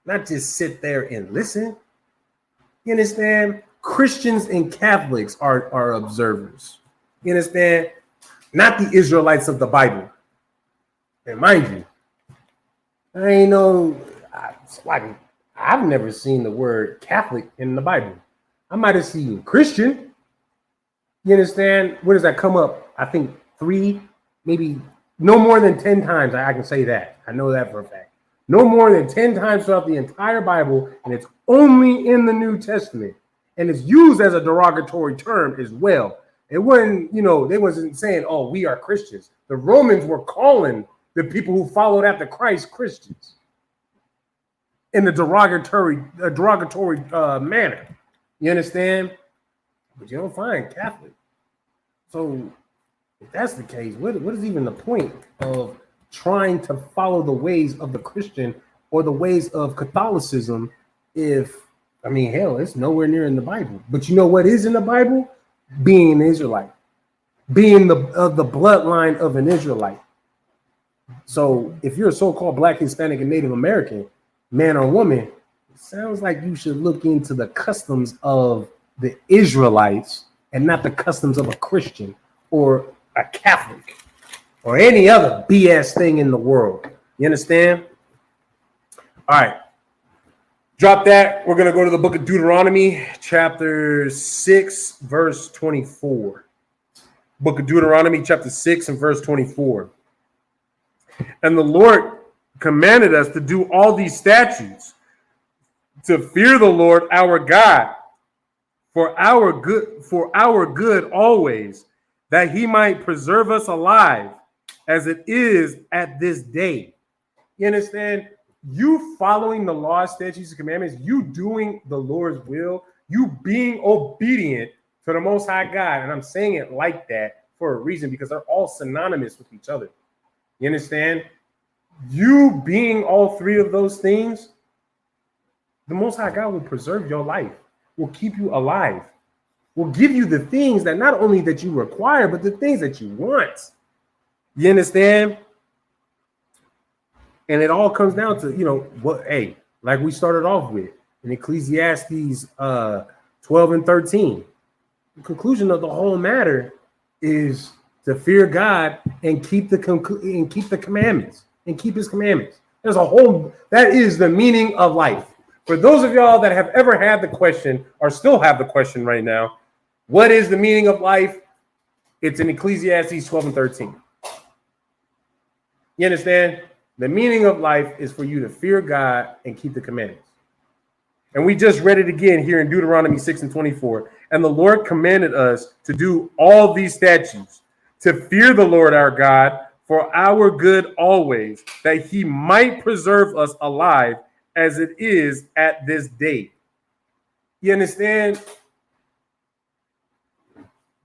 not just sit there and listen. You understand? Christians and Catholics are observers. You understand? Not the Israelites of the Bible. And mind you, I've never seen the word Catholic in the Bible. I might have seen Christian. You understand? Where does that come up? I think 3, maybe no more than 10 times. I can say that. I know that for a fact. No more than 10 times throughout the entire Bible, and it's only in the New Testament. And it's used as a derogatory term as well. It wasn't, they wasn't saying, oh, we are Christians. The Romans were calling the people who followed after Christ Christians in a derogatory manner. You understand? But you don't find Catholic. So if that's the case, what is even the point of trying to follow the ways of the Christian or the ways of Catholicism hell, it's nowhere near in the Bible. But you know what is in the Bible? Being an Israelite, being the bloodline of an Israelite. So if you're a so-called Black, Hispanic, and Native American, man or woman, it sounds like you should look into the customs of the Israelites and not the customs of a Christian or a Catholic or any other BS thing in the world. You understand? All right. Drop that. We're going to go to the book of Deuteronomy, chapter 6, verse 24. Book of Deuteronomy, chapter 6 and verse 24. And the Lord commanded us to do all these statutes, to fear the Lord our God for our good always, that he might preserve us alive as it is at this day. You understand? You following the law, statutes, and commandments, you doing the Lord's will, you being obedient to the Most High God. And I'm saying it like that for a reason, because they're all synonymous with each other. You understand? You being all 3 of those things, The Most High God will preserve your life, will keep you alive, will give you the things that not only that you require, but the things that you want. You understand? And it all comes down to, like we started off with in Ecclesiastes 12 and 13. The conclusion of the whole matter is to fear God and keep the commandments and keep his commandments. That is the meaning of life. For those of y'all that have ever had the question or still have the question right now, what is the meaning of life? It's in Ecclesiastes 12 and 13. You understand? The meaning of life is for you to fear God and keep the commandments. And we just read it again here in Deuteronomy 6 and 24. And the Lord commanded us to do all these statutes, to fear the Lord our God for our good always, that he might preserve us alive as it is at this day. You understand?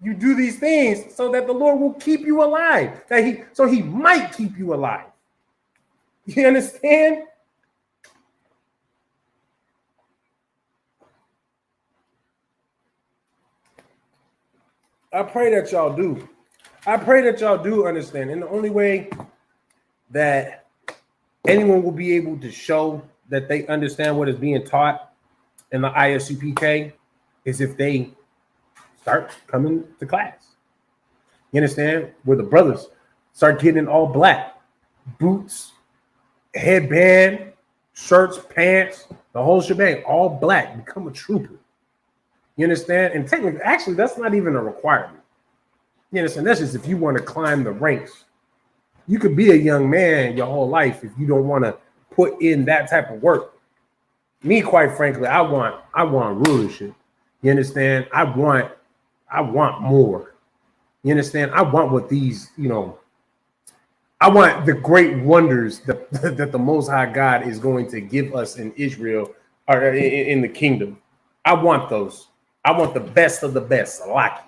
You do these things so that the Lord will keep you alive, so he might keep you alive. You understand? I pray that y'all do. I pray that y'all do understand. And the only way that anyone will be able to show that they understand what is being taught in the ISUPK is if they start coming to class. You understand? Where the brothers start getting all black, boots, headband, shirts, pants, the whole shebang, all black, become a trooper. You understand? And technically, actually, that's not even a requirement. You understand? That's just if you want to climb the ranks. You could be a young man your whole life if you don't want to put in that type of work. Me, quite frankly, I want rulership. You understand? I want more. You understand? I want what these, I want the great wonders that the Most High God is going to give us in Israel or in the kingdom. I want those. I want the best of the best. I like it.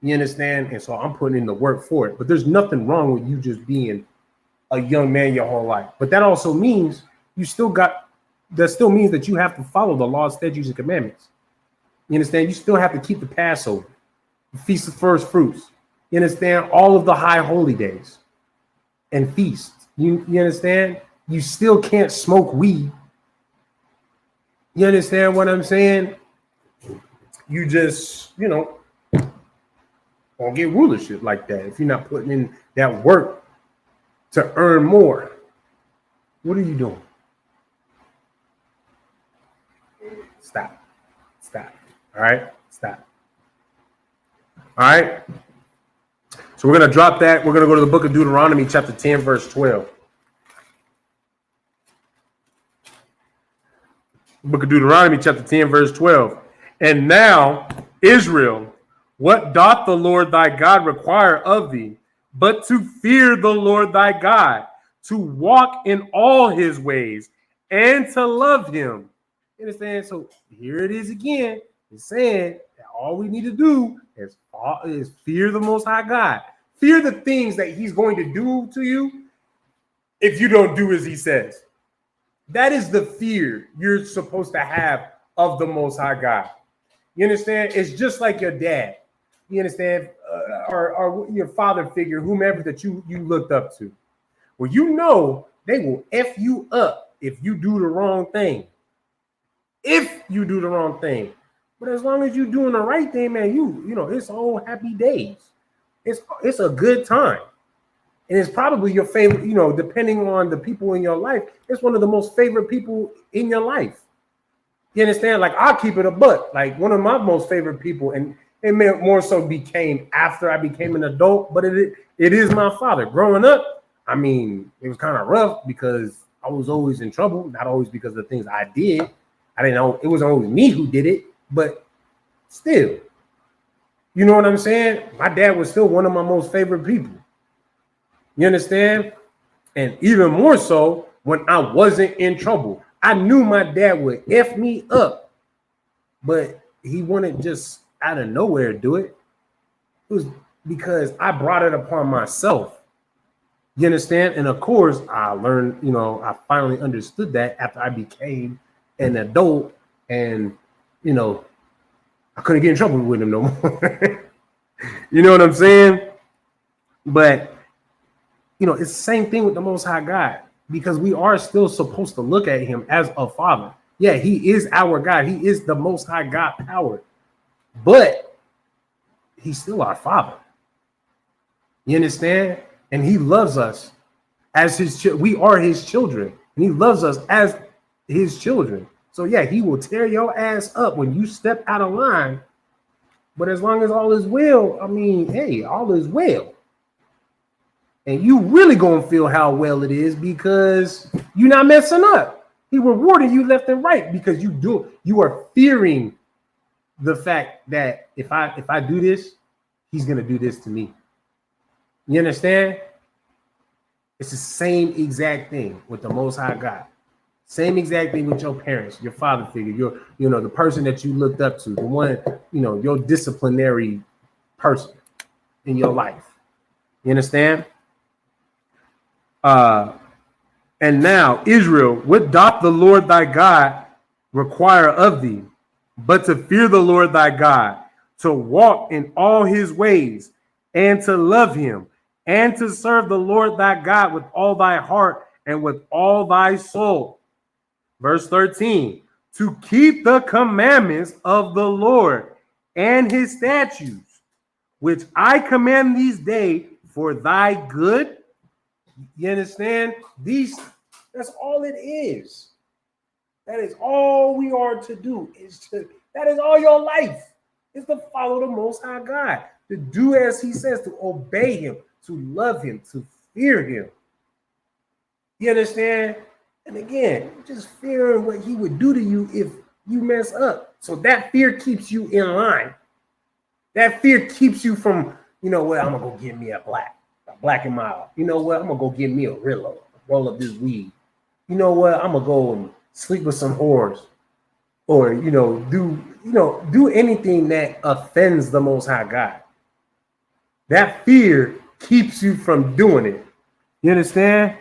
You understand? And so I'm putting in the work for it. But there's nothing wrong with you just being a young man your whole life. But that also means that still means that you have to follow the laws, statutes, and commandments. You understand? You still have to keep the Passover, the Feast of First Fruits. You understand? All of the high holy days and feasts. You understand? You still can't smoke weed. You understand what I'm saying? You just, won't get rulership like that if you're not putting in that work to earn more. What are you doing? Stop. All right? Stop. All right? So we're going to drop that. We're going to go to the book of Deuteronomy, chapter 10, verse 12. Book of Deuteronomy, chapter 10, verse 12. And now, Israel, what doth the Lord thy God require of thee, but to fear the Lord thy God, to walk in all his ways, and to love him? You understand? So here it is again. It's saying that all we need to do is fear the Most High God. Fear the things that he's going to do to you if you don't do as he says. That is the fear you're supposed to have of the Most High God. You understand? It's just like your dad. You understand? Or your father figure, whomever that you looked up to. Well, they will F you up if you do the wrong thing. If you do the wrong thing. But as long as you're doing the right thing, man, it's all happy days. It's a good time. And it's probably your favorite, depending on the people in your life, it's one of the most favorite people in your life. You understand? Like, I'll keep it a buck. Like, one of my most favorite people, and it more so became after I became an adult, but it is my father. Growing up, I mean, it was kind of rough because I was always in trouble, not always because of the things I did. I didn't know it wasn't always me who did it, but still, you know what I'm saying? My dad was still one of my most favorite people. You understand? And even more so when I wasn't in trouble. I knew my dad would F me up, but he wouldn't just out of nowhere do it. It was because I brought it upon myself. You understand? And of course, I learned, I finally understood that after I became an adult, and you know, I couldn't get in trouble with him no more. You know what I'm saying? But you know, it's the same thing with the Most High God, because we are still supposed to look at him as a father. Yeah, he is our God. He is the Most High God power, but he's still our father. You understand? And he loves us as his we are his children, and he loves us as his children. So yeah, he will tear your ass up when you step out of line. But as long as all is well, I mean, hey, all is well. And you really gonna feel how well it is because you're not messing up. He rewarding you left and right because you are fearing the fact that if I do this, he's gonna do this to me. You understand? It's the same exact thing with the Most High God. Same exact thing with your parents, your father figure, the person that you looked up to, the one, your disciplinary person in your life. You understand? And now, Israel, what doth the Lord thy God require of thee, but to fear the Lord thy God, to walk in all his ways, and to love him, and to serve the Lord thy God with all thy heart and with all thy soul. Verse 13, to keep the commandments of the Lord and his statutes, which I command these days for thy good. You understand? That's all it is. That is all we are to do. That is all your life, is to follow the Most High God, to do as he says, to obey him, to love him, to fear him. You understand? And again, just fearing what he would do to you if you mess up. So that fear keeps you in line. That fear keeps you from, I'm gonna go get me a Black and Mild. You know what? I'm gonna go get me a Rillo, roll up this weed. You know what? I'm gonna go and sleep with some whores, or do anything that offends the Most High God. That fear keeps you from doing it. You understand?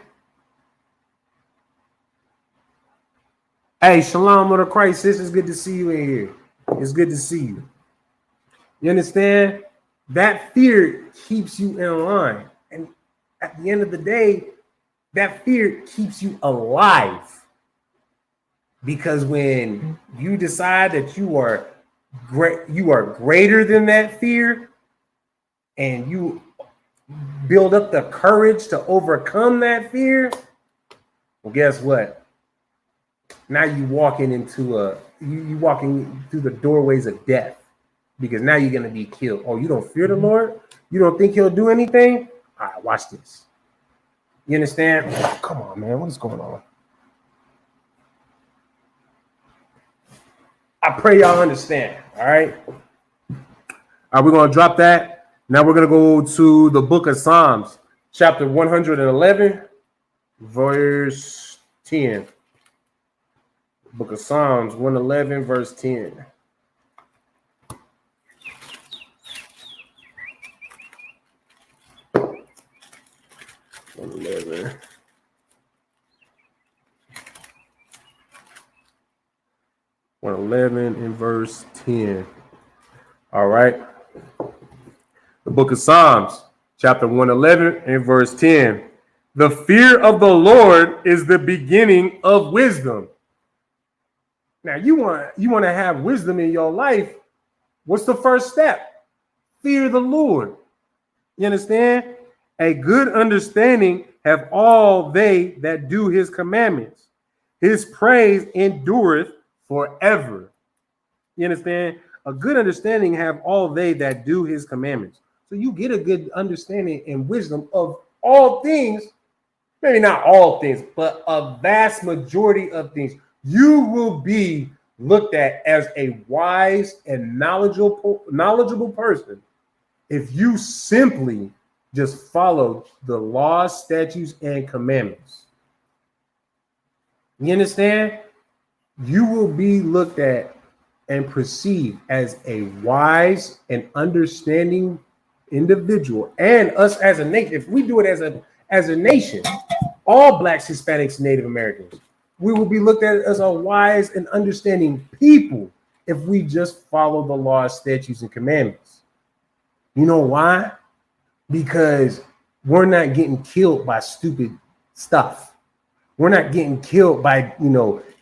Hey, shalom, Lord of Christ, sis. It's good to see you in here. It's good to see you. You understand? That fear keeps you in line. And at the end of the day, that fear keeps you alive. Because when you decide that you are greater than that fear, and you build up the courage to overcome that fear, well, guess what? Now you walking through the doorways of death, because now you're going to be killed. Oh, you don't fear the Lord? You don't think he'll do anything? All right, watch this. You understand? Oh, come on, man. What is going on? I pray y'all understand. All right. All right, we're going to drop that. Now we're going to go to the book of Psalms, chapter 111, verse 10. Book of Psalms 111, verse 10. One eleven in verse 10. All right. The book of Psalms, chapter 111 and verse 10. The fear of the Lord is the beginning of wisdom. Now, you want to have wisdom in your life. What's the first step? Fear the Lord. You understand? A good understanding have all they that do his commandments. His praise endureth forever. You understand? A good understanding have all they that do his commandments. So you get a good understanding and wisdom of all things. Maybe not all things, but a vast majority of things. You will be looked at as a wise and knowledgeable person if you simply just follow the laws, statutes, and commandments. You understand? You will be looked at and perceived as a wise and understanding individual. And us as a nation, if we do it as a nation, all Blacks, Hispanics, Native Americans, we will be looked at as a wise and understanding people if we just follow the laws, statutes, and commandments. You know why? Because we're not getting killed by stupid stuff. We're not getting killed by,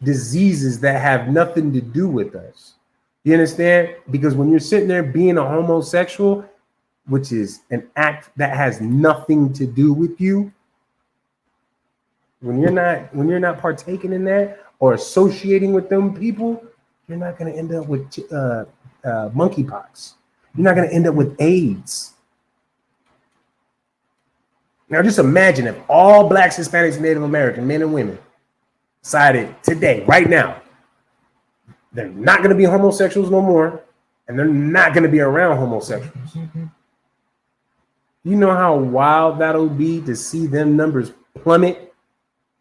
diseases that have nothing to do with us. You understand? Because when you're sitting there being a homosexual, which is an act that has nothing to do with you, when you're not partaking in that or associating with them people, you're not going to end up with monkeypox. You're not going to end up with AIDS. Now, just imagine if all Blacks, Hispanics, and Native American men and women decided today, right now, they're not going to be homosexuals no more, and they're not going to be around homosexuals. You know how wild that'll be to see them numbers plummet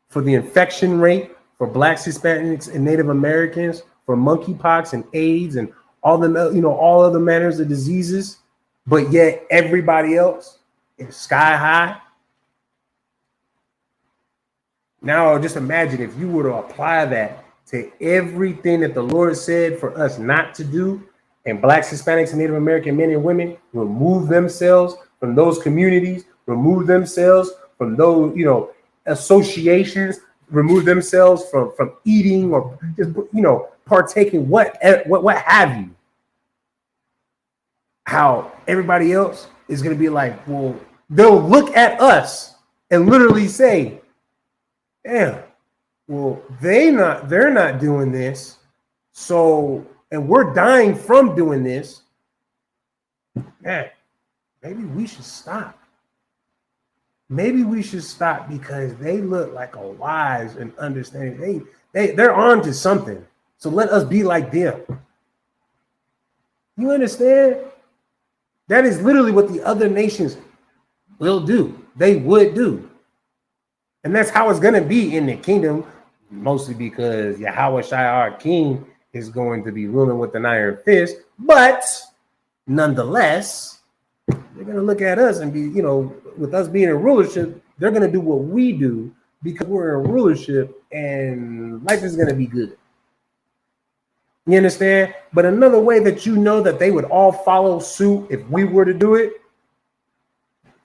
for the infection rate for Blacks, Hispanics, and Native Americans, for monkeypox and AIDS and all the all other manners of diseases, but yet everybody else is sky high. Now, just imagine if you were to apply that to everything that the Lord said for us not to do, and Blacks, Hispanics, and Native American men and women remove themselves from those communities, remove themselves from those, associations, remove themselves from eating or just, partaking, what have you. How everybody else is going to be like, well, they'll look at us and literally say, "Damn, well, they're not doing this, so, and we're dying from doing this. Man, maybe we should stop. Maybe we should stop because they look like a wise and understanding. They're on to something. So let us be like them." You understand? That is literally what the other nations will do. They would do. And that's how it's going to be in the kingdom, mostly because Yahweh Shai, our king, is going to be ruling with an iron fist. But nonetheless, they're going to look at us and be, with us being in rulership, they're going to do what we do because we're in rulership and life is going to be good. You understand? But another way that that they would all follow suit if we were to do it,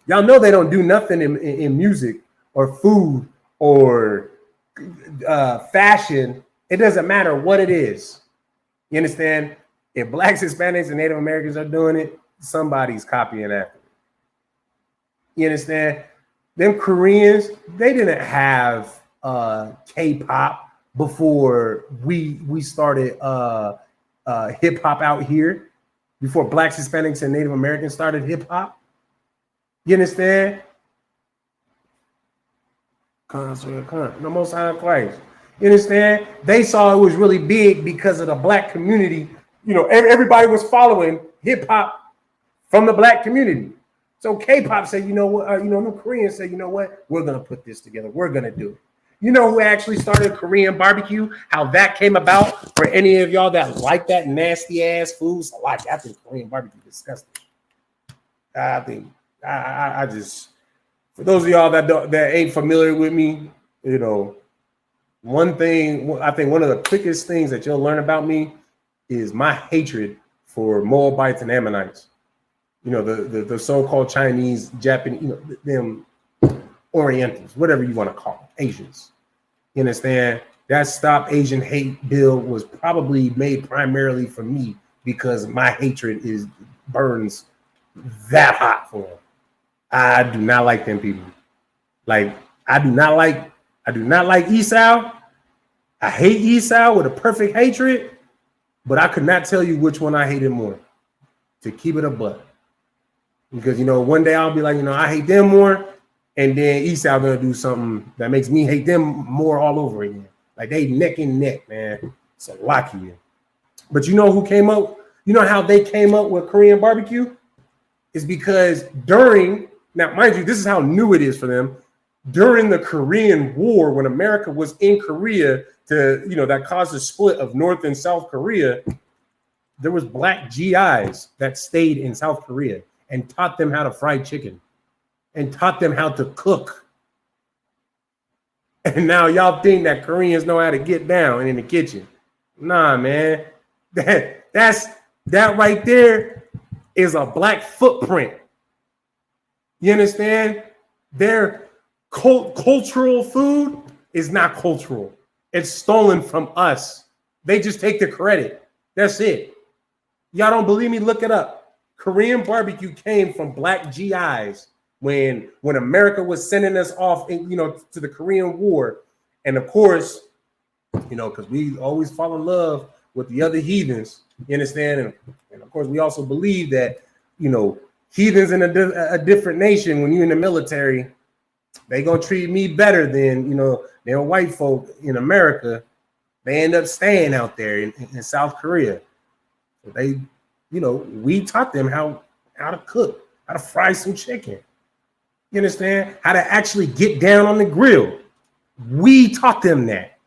y'all know they don't do nothing in music or food or fashion. It doesn't matter what it is. You understand? If Blacks, Hispanics, and Native Americans are doing it, somebody's copying after it. You understand? Them Koreans, they didn't have K-pop before we started hip hop out here, before Blacks, Hispanics, and Native Americans started hip hop. You understand? No Most High Christ. You understand? They saw it was really big because of the Black community. Everybody was following hip hop from the Black community. So K-pop said, the Koreans said, we're going to put this together. We're going to do it. You know who actually started Korean barbecue? How that came about? For any of y'all that like that nasty ass foods, I think Korean barbecue is disgusting. I just, for those of y'all that ain't familiar with me, one thing, I think one of the quickest things that you'll learn about me is my hatred for Moabites and Ammonites. The so-called Chinese, Japanese, them Orientals, whatever you want to call them, Asians. You understand? That Stop Asian Hate bill was probably made primarily for me because my hatred burns that hot for them. I do not like them people. I do not like Esau. I hate Esau with a perfect hatred, but I could not tell you which one I hated more, to keep it a buck. Because, one day I'll be like, I hate them more. And then Esau gonna do something that makes me hate them more all over again. Like they neck and neck, man. It's a lucky. But who came up? How they came up with Korean barbecue? Is because now, mind you, this is how new it is for them. During the Korean War, when America was in Korea, that caused a split of North and South Korea, there was Black GIs that stayed in South Korea and taught them how to fry chicken and taught them how to cook. And now y'all think that Koreans know how to get down in the kitchen. Nah, man. That right there is a black footprint. You understand? Their cultural food is not cultural. It's stolen from us. They just take the credit. That's it. Y'all don't believe me? Look it up. Korean barbecue came from black GIs when America was sending us off, to the Korean War. And of course, because we always fall in love with the other heathens, you understand? And of course, we also believe that, heathens in a different nation, when you're in the military, they gonna treat me better than, than white folk in America. They end up staying out there in South Korea. So they, we taught them how to cook, how to fry some chicken. You understand? How to actually get down on the grill. We taught them that.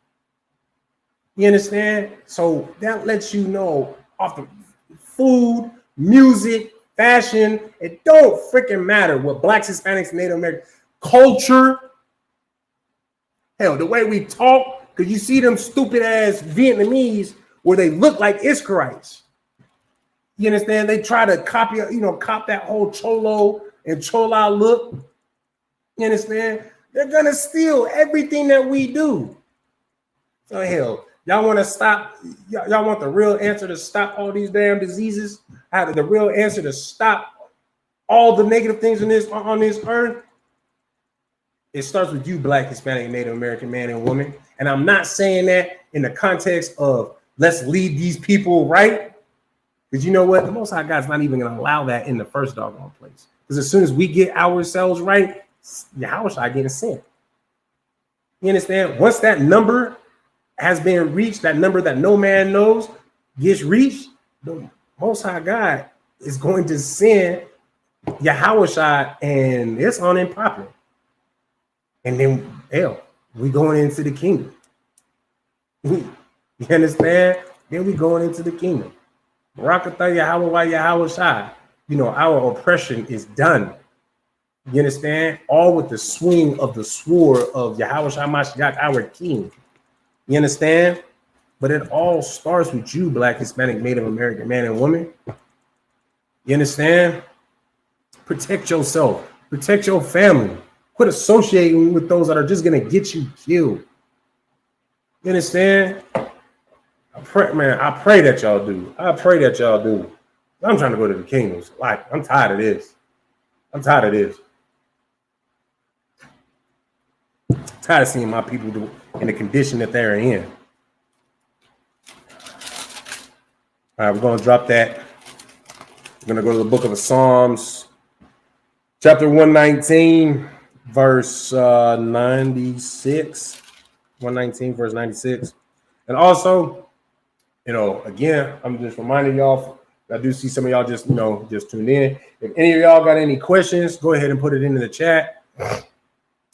You understand? So that lets you know off the food, music, fashion, it don't freaking matter what blacks, Hispanics, Native Americans, culture, hell, the way we talk, because you see them stupid ass Vietnamese where they look like Israelites. You understand? They try to cop that whole Cholo and Chola look. You understand? They're gonna steal everything that we do. So hell, y'all want to stop? Y'all want the real answer to stop all these damn diseases? The real answer to stop all the negative things on this earth? It starts with you, black, Hispanic, Native American man and woman. And I'm not saying that in the context of let's lead these people right. Because you know what? The Most High God's not even going to allow that in the first doggone place. Because as soon as we get ourselves right, Yahweh Shai getting sent. You understand? Once that number has been reached, that number that no man knows gets reached, the Most High God is going to send Yahweh Shai, and it's on and popping. And then, hell, we going into the kingdom. You understand? Then we going into the kingdom. Barakatah Yahweh Yahweh Shai. Our oppression is done. You understand? All with the swing of the sword of Yahweh Shai Mashiach, our king. You understand? But it all starts with you, black, Hispanic, Native American man and woman. You understand? Protect yourself. Protect your family. Quit associating with those that are just going to get you killed. You understand? I pray that y'all do. I pray that y'all do. I'm trying to go to the kingdoms. Like, I'm tired of this. I'm tired of seeing my people in the condition that they're in. All right, we're going to drop that. We're going to go to the book of the Psalms, chapter 119, verse 96. 119, verse 96. And also, again, I'm just reminding y'all, I do see some of y'all just tuned in. If any of y'all got any questions, go ahead and put it into the chat.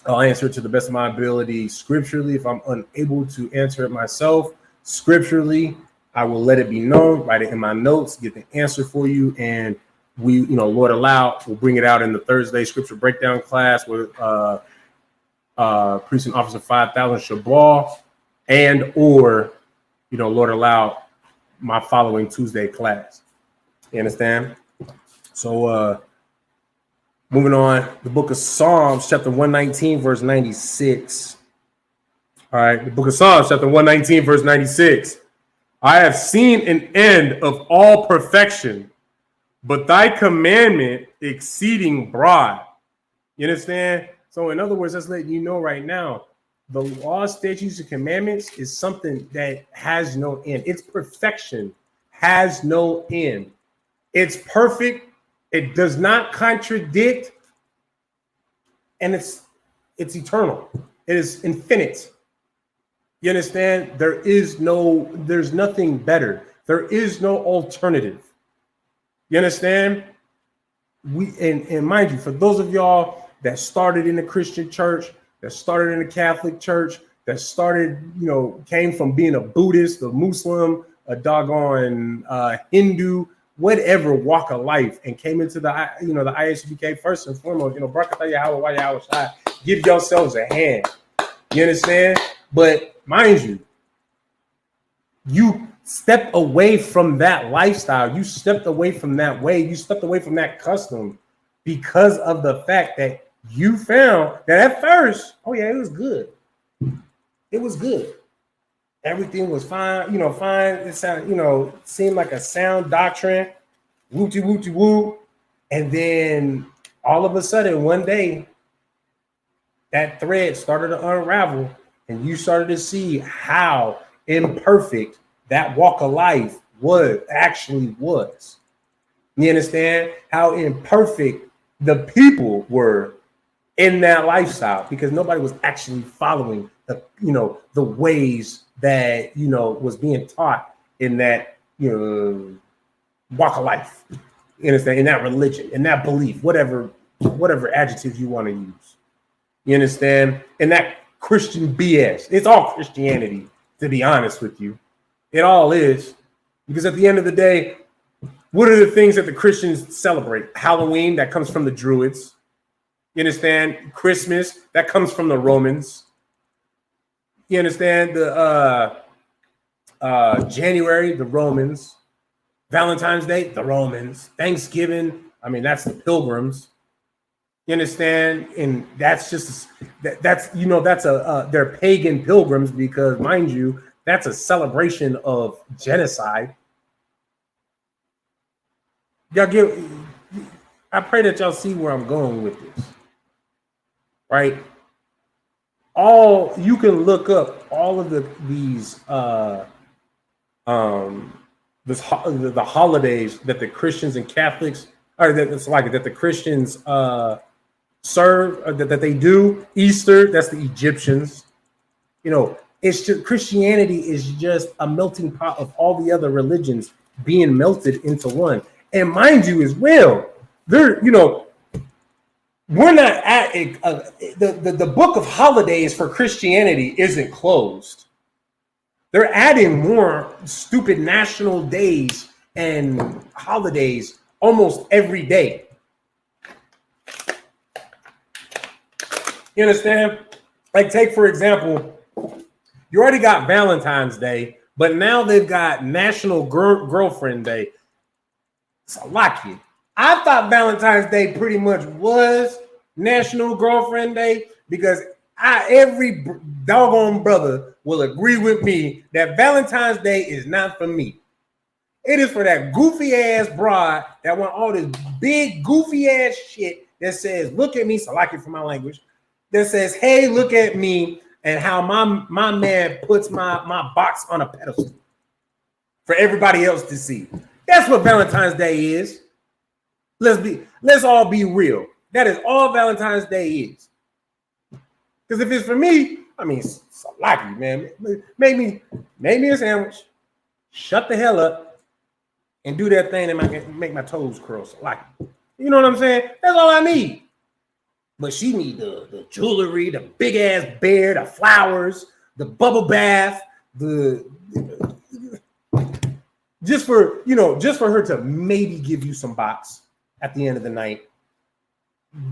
I'll answer it to the best of my ability scripturally. If I'm unable to answer it myself scripturally, I will let it be known, write it in my notes, get the answer for you. And we, Lord allow, we'll bring it out in the Thursday scripture breakdown class with Precinct Officer 5000 Shabal, and or, Lord allow, my following Tuesday class. You understand? So moving on, the book of Psalms, chapter 119, verse 96. All right, the book of Psalms, chapter 119, verse 96. I have seen an end of all perfection, but thy commandment exceeding broad. You understand? So in other words, that's letting you know right now, the law, statutes, and commandments is something that has no end. Its perfection has no end. It's perfect. It does not contradict, and it's eternal. It is infinite. You understand? There's nothing better. There is no alternative. You understand? And mind you, for those of y'all that started in the Christian church, that started in the Catholic church, that started, came from being a Buddhist, a Muslim, a doggone Hindu, whatever walk of life, and came into the ISUPK, first and foremost, Barakatah Yahweh Yahweh Shai, give yourselves a hand. You understand? But mind you, you stepped away from that lifestyle. You stepped away from that way. You stepped away from that custom because of the fact that you found that at first, oh yeah, it was good. It was good. Everything was fine, fine. It sounded, seemed like a sound doctrine, wooty woo. And then all of a sudden, one day, that thread started to unravel, and you started to see how imperfect that walk of life actually was. You understand how imperfect the people were in that lifestyle, because nobody was actually following the ways that was being taught in that walk of life. You understand? In that religion, in that belief, whatever adjectives you want to use. You understand? In that Christian BS. It's all Christianity, to be honest with you. It all is. Because at the end of the day, what are the things that the Christians celebrate? Halloween, that comes from the Druids. You understand? Christmas, that comes from the Romans. You understand? The January, the Romans. Valentine's Day, the Romans. Thanksgiving, that's the Pilgrims. You understand? And that's just that's they're pagan pilgrims, because mind you, that's a celebration of genocide. I pray that y'all see where I'm going with this. Right? You can look up all of these the holidays that the Christians and Catholics, or that the Christians serve, or that they do. Easter, that's the Egyptians. It's just Christianity is just a melting pot of all the other religions being melted into one. And mind you, as well, we're not at the book of holidays for Christianity isn't closed. They're adding more stupid national days and holidays almost every day. You understand? Like, take for example, you already got Valentine's Day, but now they've got National Girlfriend Day. Salaki. I thought Valentine's Day pretty much was National Girlfriend Day, because every doggone brother will agree with me that Valentine's Day is not for me. It is for that goofy ass broad that want all this big goofy ass shit that says, look at me, Salaki for my language, that says, hey, look at me, and how my man puts my box on a pedestal for everybody else to see. That's what Valentine's Day is. Let's all be real. That is all Valentine's Day is. Because if it's for me, Salaki, man. Make me a sandwich, shut the hell up, and do that thing and make my toes curl. Salaki. You know what I'm saying? That's all I need. But she need the jewelry, the big ass bear, the flowers, the bubble bath, just for her to maybe give you some box at the end of the night.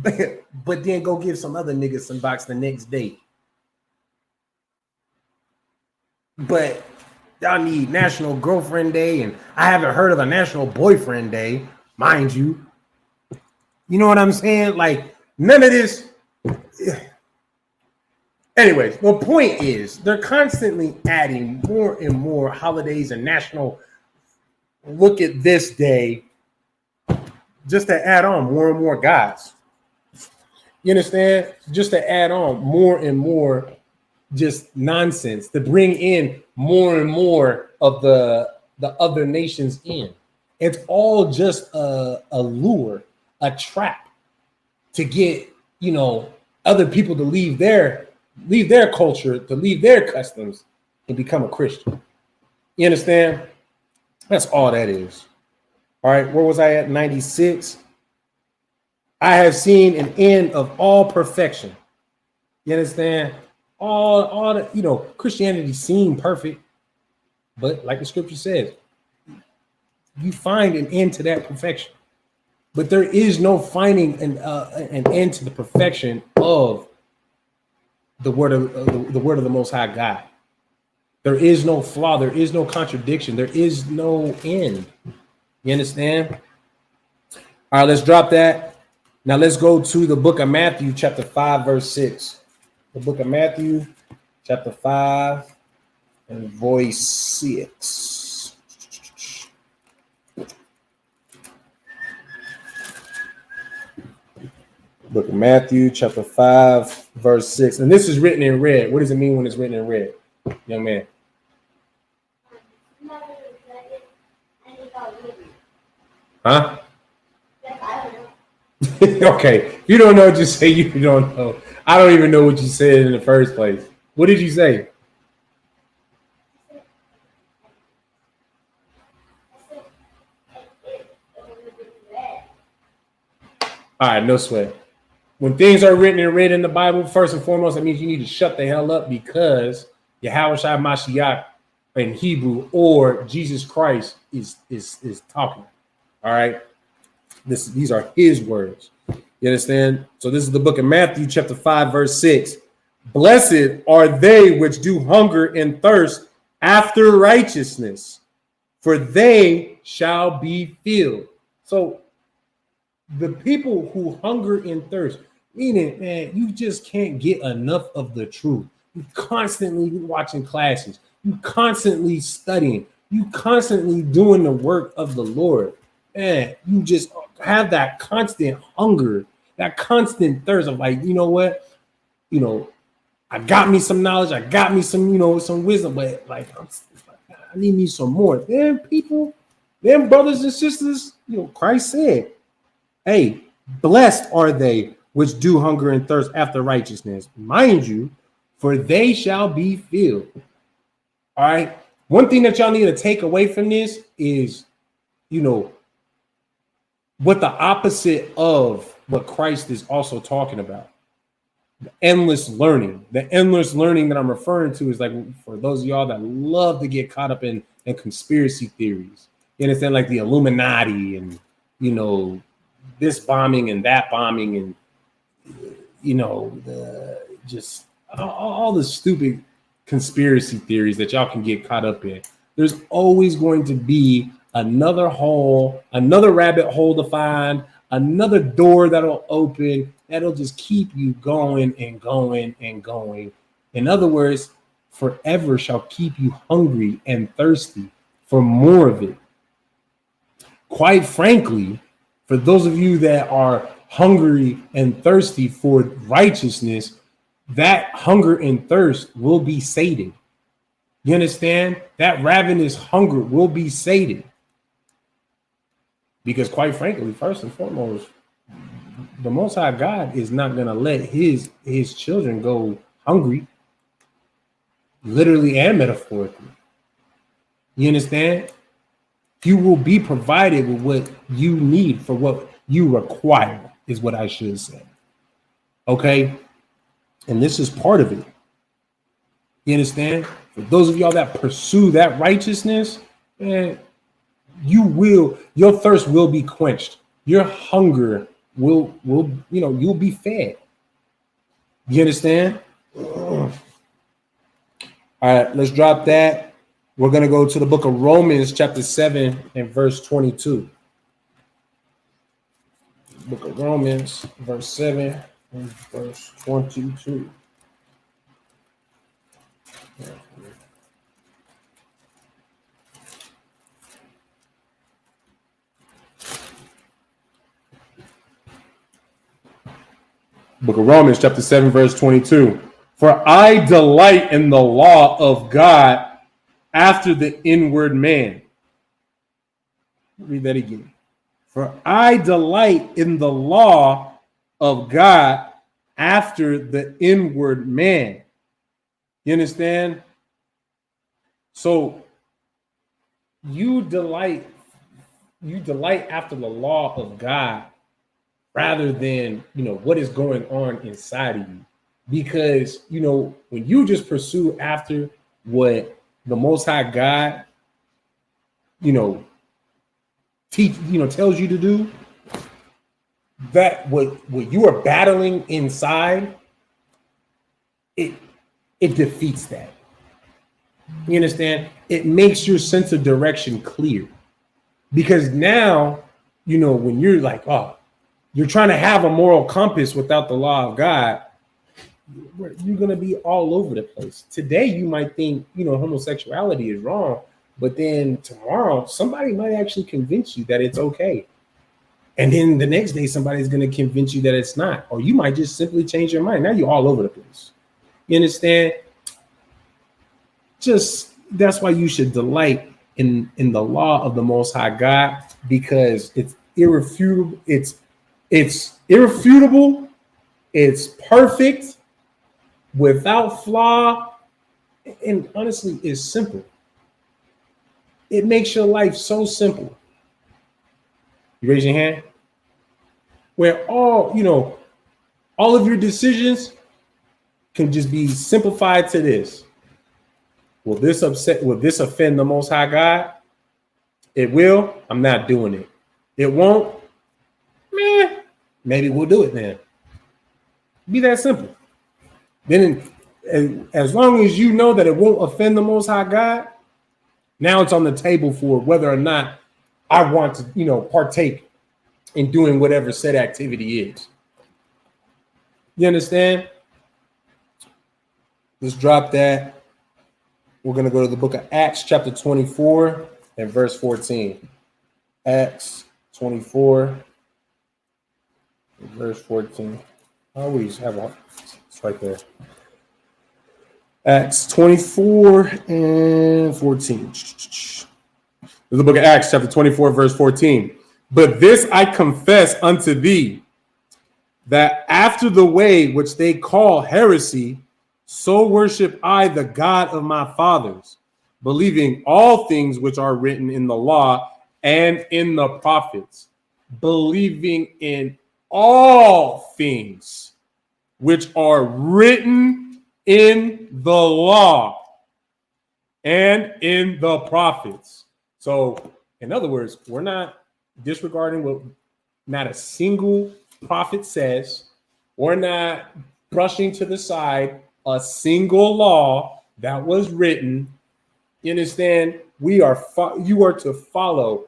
But then go give some other niggas some box the next day. But y'all need National Girlfriend Day, and I haven't heard of a National Boyfriend Day, mind you. You know what I'm saying? Like, none of this. Anyways, the point is they're constantly adding more and more holidays and national look at this day just to add on more and more guys. You understand? Just to add on more and more just nonsense, to bring in more and more of the other nations in. It's all just a lure, a trap to get, other people to leave their culture, to leave their customs and become a Christian. You understand? That's all that is. All right, where was I at? 96. I have seen an end of all perfection. You understand? All the, Christianity seemed perfect, but like the scripture says, you find an end to that perfection. But there is no finding an end to the perfection of the word of the Most High God. There is no flaw. There is no contradiction. There is no end. You understand? All right, let's drop that. Now let's go to the book of Matthew, chapter 5, verse 6. The book of Matthew, chapter 5, and verse 6. Book of Matthew, chapter 5, verse 6. And this is written in red. What does it mean when it's written in red, young man? Huh? Okay. If you don't know, just say you don't know. I don't even know what you said in the first place. What did you say? All right, no sweat. When things are written in red in the Bible, first and foremost, that means you need to shut the hell up because Yahushua Mashiach in Hebrew or Jesus Christ is talking. All right. These are his words. You understand? So this is the book of Matthew, chapter 5, verse 6. Blessed are they which do hunger and thirst after righteousness, for they shall be filled. So the people who hunger and thirst, meaning, man, you just can't get enough of the truth. You constantly watching classes. You constantly studying. You constantly doing the work of the Lord. Man, you just have that constant hunger, that constant thirst of like, you know what? You know, I got me some knowledge. I got me some, you know, some wisdom, but like, I need me some more. Them people, them brothers and sisters, you know, Christ said, hey, blessed are they which do hunger and thirst after righteousness, mind you, for they shall be filled. All right. One thing that y'all need to take away from this is, you know, what the opposite of what Christ is also talking about. The endless learning. The endless learning that I'm referring to is like for those of y'all that love to get caught up in conspiracy theories. You understand, like the Illuminati and, you know, this bombing and that bombing and, you know, just all the stupid conspiracy theories that y'all can get caught up in. There's always going to be another hole, another rabbit hole to find, another door that'll open, that'll just keep you going and going and going. In other words, forever shall keep you hungry and thirsty for more of it. Quite frankly, for those of you that are hungry and thirsty for righteousness, that hunger and thirst will be sated. You understand? That ravenous hunger will be sated. Because quite frankly, first and foremost, the Most High God is not going to let his children go hungry, literally and metaphorically. You understand? You will be provided with what you need for what you require, is what I should say. Okay? And this is part of it. You understand? For those of y'all that pursue that righteousness, man, your thirst will be quenched. Your hunger will, you know, you'll be fed. You understand? All right, let's drop that. We're going to go to the book of Romans, chapter 7 and verse 22. Book of Romans, verse 7 and verse 22. Book of Romans, chapter 7, verse 22. For I delight in the law of God after the inward man. Read that again. For I delight in the law of God after the inward man. You understand? So you delight after the law of God rather than, you know, what is going on inside of you. Because, you know, when you just pursue after what the Most High God, you know, tells you to do, that what you are battling inside, it defeats that. You understand? It makes your sense of direction clear. Because now, when you're like, oh, you're trying to have a moral compass without the law of God, you're going to be all over the place. Today, you might think, homosexuality is wrong, but then tomorrow, somebody might actually convince you that it's okay. And then the next day, somebody's going to convince you that it's not. Or you might just simply change your mind. Now you're all over the place. You understand? That's why you should delight in the law of the Most High God, because it's irrefutable. It's irrefutable. It's perfect, without flaw, and honestly, it's simple. It makes your life so simple. You raise your hand. Where all of your decisions can just be simplified to this. Will this offend the Most High God? It will. I'm not doing it. It won't. Maybe we'll do it then. Be that simple. Then, as long as you know that it won't offend the Most High God, now it's on the table for whether or not I want to, partake in doing whatever said activity is. You understand? Let's drop that. We're going to go to the book of Acts, chapter 24 and verse 14. Acts 24 and verse 14. I always have it's right there. Acts 24 and 14. The book of Acts, chapter 24, verse 14. But this I confess unto thee, that after the way which they call heresy, so worship I the God of my fathers, believing all things which are written in the law and in the prophets, believing in all things which are written in the law and in the prophets. So, in other words, we're not disregarding what not a single prophet says. We're not brushing to the side a single law that was written. You understand? You are to follow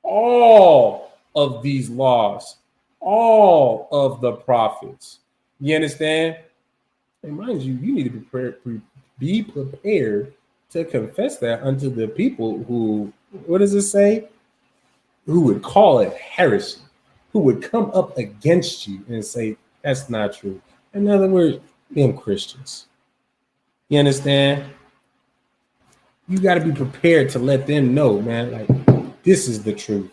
all of these laws, all of the prophets. You understand? And mind you, you need to be prepared to confess that unto the people who, what does it say? Who would call it heresy, who would come up against you and say, that's not true. In other words, them Christians. You understand? You got to be prepared to let them know, man, like, this is the truth.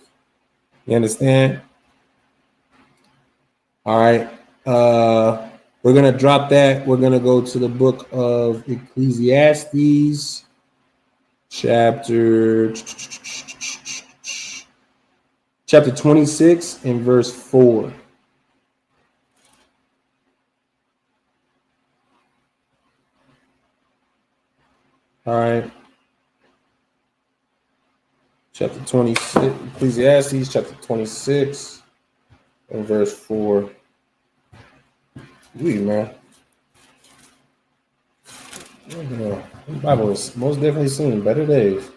You understand? All right. We're going to drop that. We're going to go to the book of Ecclesiastes, chapter 26 and verse 4. All right. Chapter 26, Ecclesiastes, chapter 26 and verse 4. Read, man. The Bible has most definitely seen better days.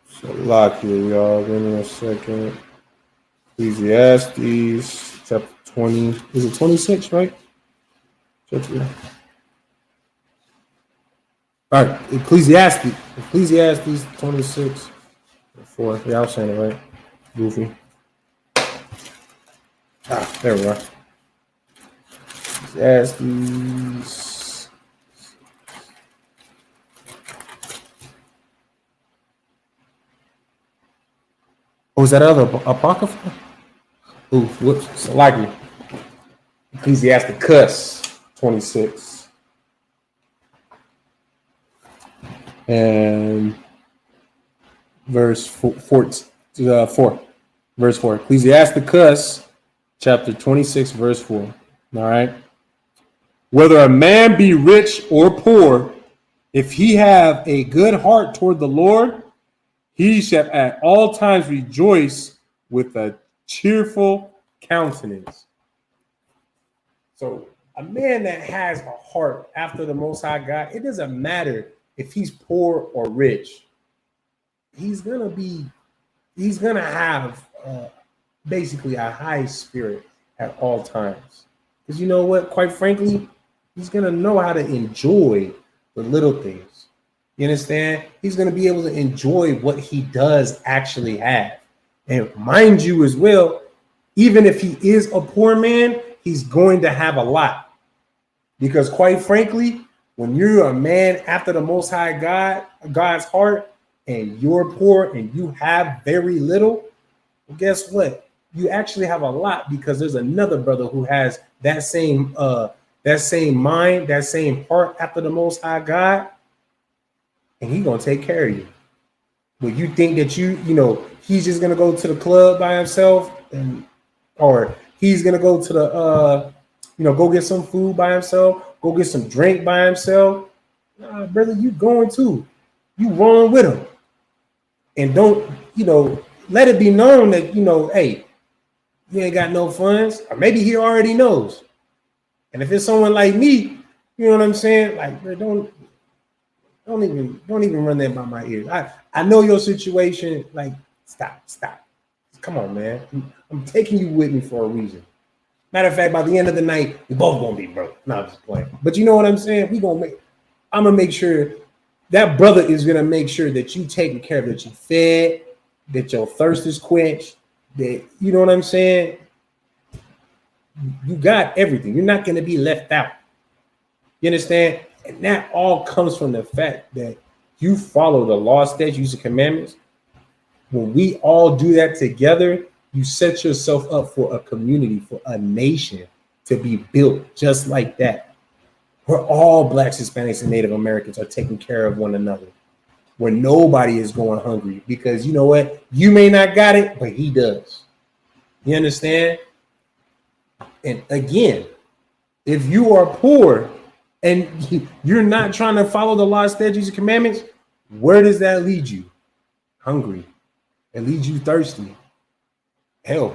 So lock here, y'all. Give me a second. Ecclesiastes, chapter 20. Is it 26, right? Chapter. All right, Ecclesiastes 26, 4. Yeah, I was saying it right. Goofy. There we are. Ecclesiastes. Oh, is that other Apocrypha? Ooh, whoops, it's likely. Ecclesiasticus 26. And verse 4. Verse 4. Ecclesiasticus chapter 26, verse 4. All right. Whether a man be rich or poor, If he have a good heart toward the Lord, he shall at all times rejoice with a cheerful countenance. So a man that has a heart after the Most High God, it doesn't matter if he's poor or rich. He's gonna have basically a high spirit at all times. Because you know what? Quite frankly, he's gonna know how to enjoy the little things. You understand? He's gonna be able to enjoy what he does actually have. And mind you as well, even if he is a poor man, he's going to have a lot. Because quite frankly, when you're a man after the Most High God's heart, and you're poor and you have very little, well, guess what? You actually have a lot, because there's another brother who has that same mind, that same heart after the Most High God, and he's gonna take care of you. But you think that you know he's just gonna go to the club by himself, or he's gonna go to the go get some food by himself, go get some drink by himself? Nah, brother, you going too. You rolling with him. And don't, let it be known that, hey, you ain't got no funds, or maybe he already knows. And if it's someone like me, you know what I'm saying? Like, don't even run that by my ears. I know your situation. Like, stop. Come on, man. I'm taking you with me for a reason. Matter of fact, by the end of the night, we both gonna be broke. No, I'm just playing. But you know what I'm saying? I'm gonna make sure that brother is gonna make sure that you taken care of, that you fed, that your thirst is quenched, that you know what I'm saying? You got everything. You're not gonna be left out. You understand? And that all comes from the fact that you follow the law, statutes, and commandments. When we all do that together, you set yourself up for a community, for a nation to be built just like that. Where all Blacks, Hispanics, and Native Americans are taking care of one another. Where nobody is going hungry. Because you know what? You may not got it, but he does. You understand? And again, if you are poor and you're not trying to follow the law, statutes, and commandments, where does that lead you? Hungry. It leads you thirsty. Hell,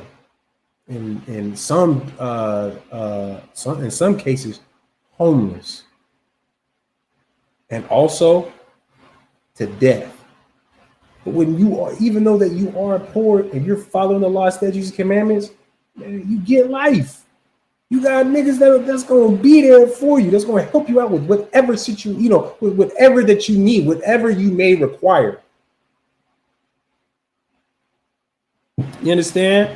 in some cases, homeless, and also to death. But when you are, even though that you are poor and you're following the law, statutes, and commandments, man, you get life. You got niggas that's gonna be there for you. That's gonna help you out with whatever situation, with whatever that you need, whatever you may require. You understand?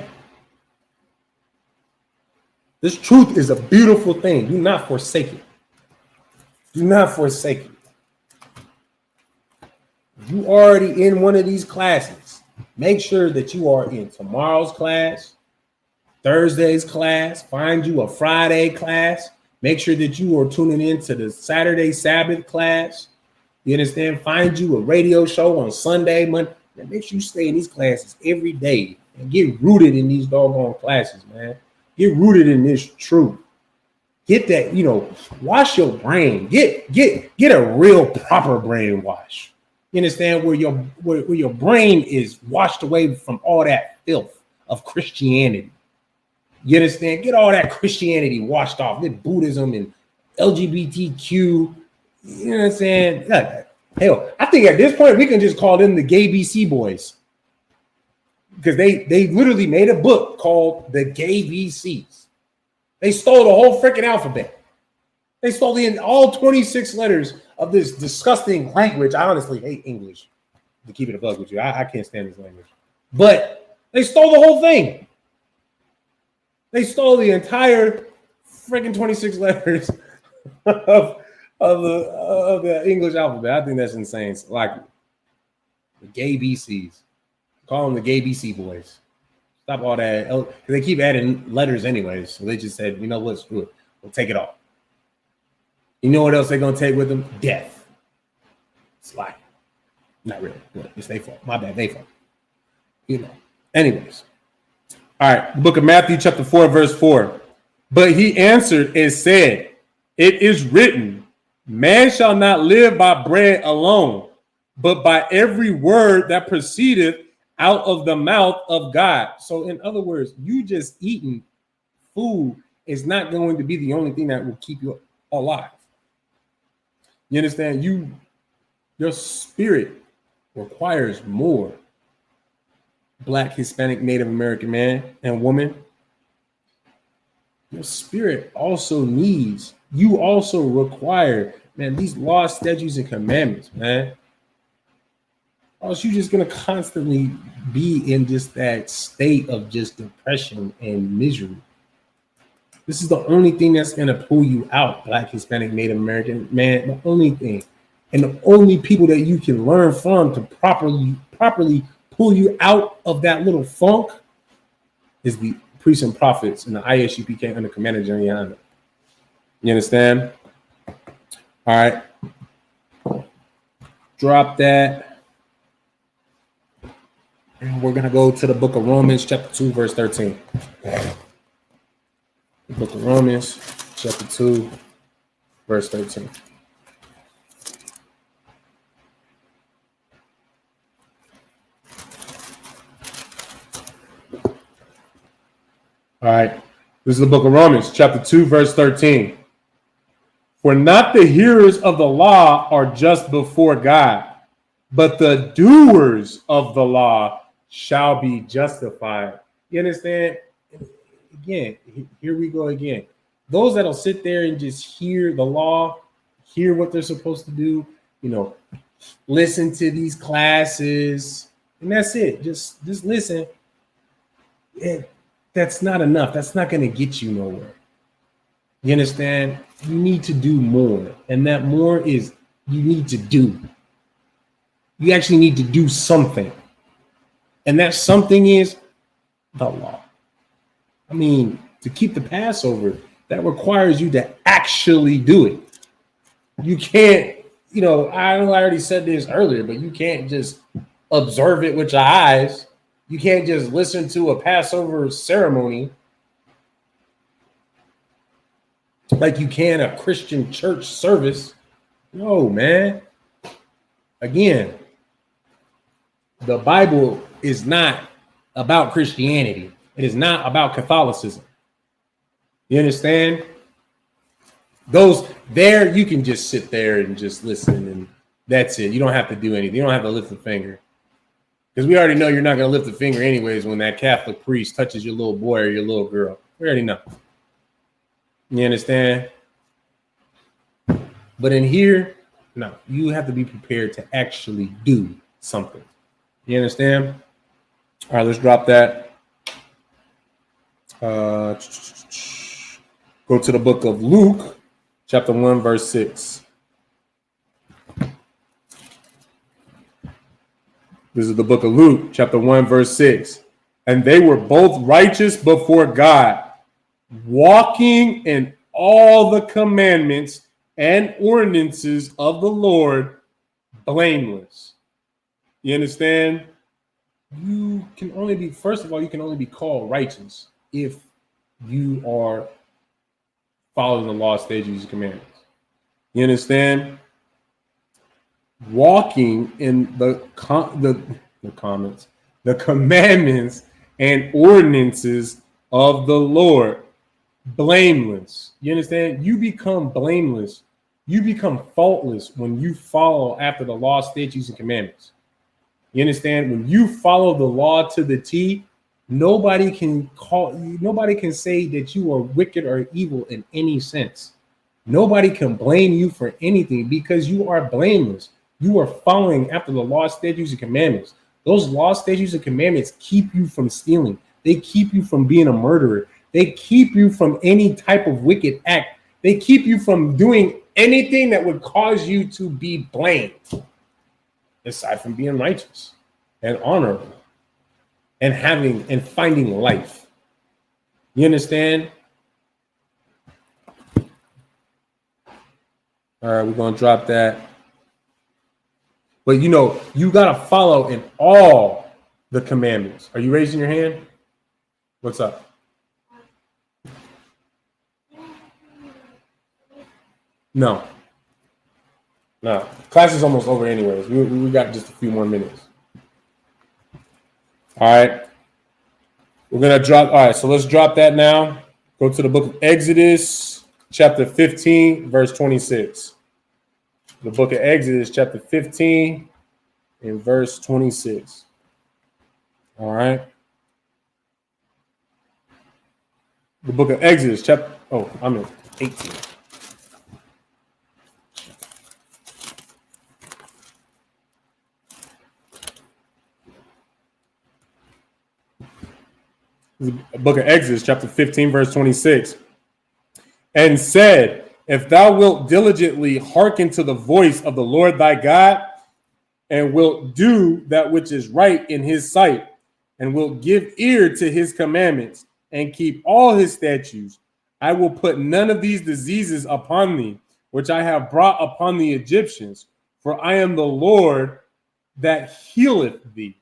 This truth is a beautiful thing. Do not forsake it. Do not forsake it. You already in one of these classes. Make sure that you are in tomorrow's class, Thursday's class. Find you a Friday class. Make sure that you are tuning into the Saturday Sabbath class. You understand? Find you a radio show on Sunday, Monday. And make sure you stay in these classes every day and get rooted in these doggone classes, man. Get rooted in this truth. Get that, wash your brain. Get a real proper brain wash. You understand? Where your brain is washed away from all that filth of Christianity. You understand? Get all that Christianity washed off. Get Buddhism and LGBTQ. You know what I'm saying? Hell, I think at this point we can just call them the Gay BC Boys. Because they literally made a book called The Gay BCs. They stole the whole freaking alphabet. They stole all 26 letters of this disgusting language. I honestly hate English, to keep it a bug with you. I can't stand this language. But they stole the whole thing. They stole the entire freaking 26 letters of the English alphabet. I think that's insane. Like the Gay BCs. Call them the Gay BC Boys. Stop all that. Because they keep adding letters anyways. So they just said, you know what, screw it. We'll take it all. You know what else they're going to take with them? Death. It's like, not really. It's their fault. My bad, their fault. Anyways. All right. The book of Matthew chapter 4, verse 4. But he answered and said, it is written, Man shall not live by bread alone, but by every word that proceedeth out of the mouth of God. So, in other words, you just eating food is not going to be the only thing that will keep you alive. You understand? Your spirit requires more. Black, Hispanic, Native American man and woman. Your spirit also needs, you also require, man, these laws, statutes, and commandments, man. Or else you're just gonna constantly be in just that state of just depression and misery. This is the only thing that's gonna pull you out, Black, Hispanic, Native American, man. The only thing, and the only people that you can learn from to properly pull you out of that little funk is the priests and prophets and the ISUPK under Commander General. You understand? All right. Drop that. And we're going to go to the book of Romans, chapter 2, verse 13. The book of Romans, chapter 2, verse 13. All right. This is the book of Romans, chapter 2, verse 13. For not the hearers of the law are just before God, but the doers of the law shall be justified. You understand? Again, here we go again. Those that'll sit there and just hear the law, hear what they're supposed to do, listen to these classes, and that's it. Just listen. That's not enough. That's not going to get you nowhere. You understand? You need to do more. And that more is you need to do. You actually need to do something. And that something is the law. I mean, to keep the Passover, that requires you to actually do it. You can't, I know I already said this earlier, but you can't just observe it with your eyes. You can't just listen to a Passover ceremony like you can a Christian church service. No, man. Again, the Bible is not about Christianity. It is not about Catholicism. You understand? Those there, you can just sit there and just listen, and that's it. You don't have to do anything. You don't have to lift a finger. Because we already know you're not going to lift a finger anyways when that Catholic priest touches your little boy or your little girl. We already know. You understand? But in here, no, you have to be prepared to actually do something. You understand? All right, let's drop that. Go to the book of Luke, chapter 1, verse 6. This is the book of Luke, chapter 1, verse 6. And they were both righteous before God, walking in all the commandments and ordinances of the Lord, blameless. You understand? You can only be, first of all, you can only be called righteous if you are following the law, statutes, and commandments. You understand? Walking in the commandments and ordinances of the Lord, blameless. You understand? You become blameless. You become faultless when you follow after the law, statutes, and commandments. You understand? When you follow the law to the T, nobody can say that you are wicked or evil in any sense. Nobody can blame you for anything because you are blameless. You are following after the law, statutes, and commandments. Those law, statutes, and commandments keep you from stealing. They keep you from being a murderer. They keep you from any type of wicked act. They keep you from doing anything that would cause you to be blamed, aside from being righteous and honorable and having and finding life. You understand? All right, we're going to drop that. But you got to follow in all the commandments. Are you raising your hand? What's up? No. No, class is almost over anyways. We got just a few more minutes. All right. We're going to drop. All right, so let's drop that now. Go to the book of Exodus, chapter 15, verse 26. The book of Exodus, chapter 15, and verse 26. All right. The book of Exodus, chapter. Oh, I'm in 18. The book of Exodus, chapter 15, verse 26. And said, if thou wilt diligently hearken to the voice of the Lord thy God, and wilt do that which is right in his sight, and wilt give ear to his commandments, and keep all his statutes, I will put none of these diseases upon thee, which I have brought upon the Egyptians, for I am the Lord that healeth thee.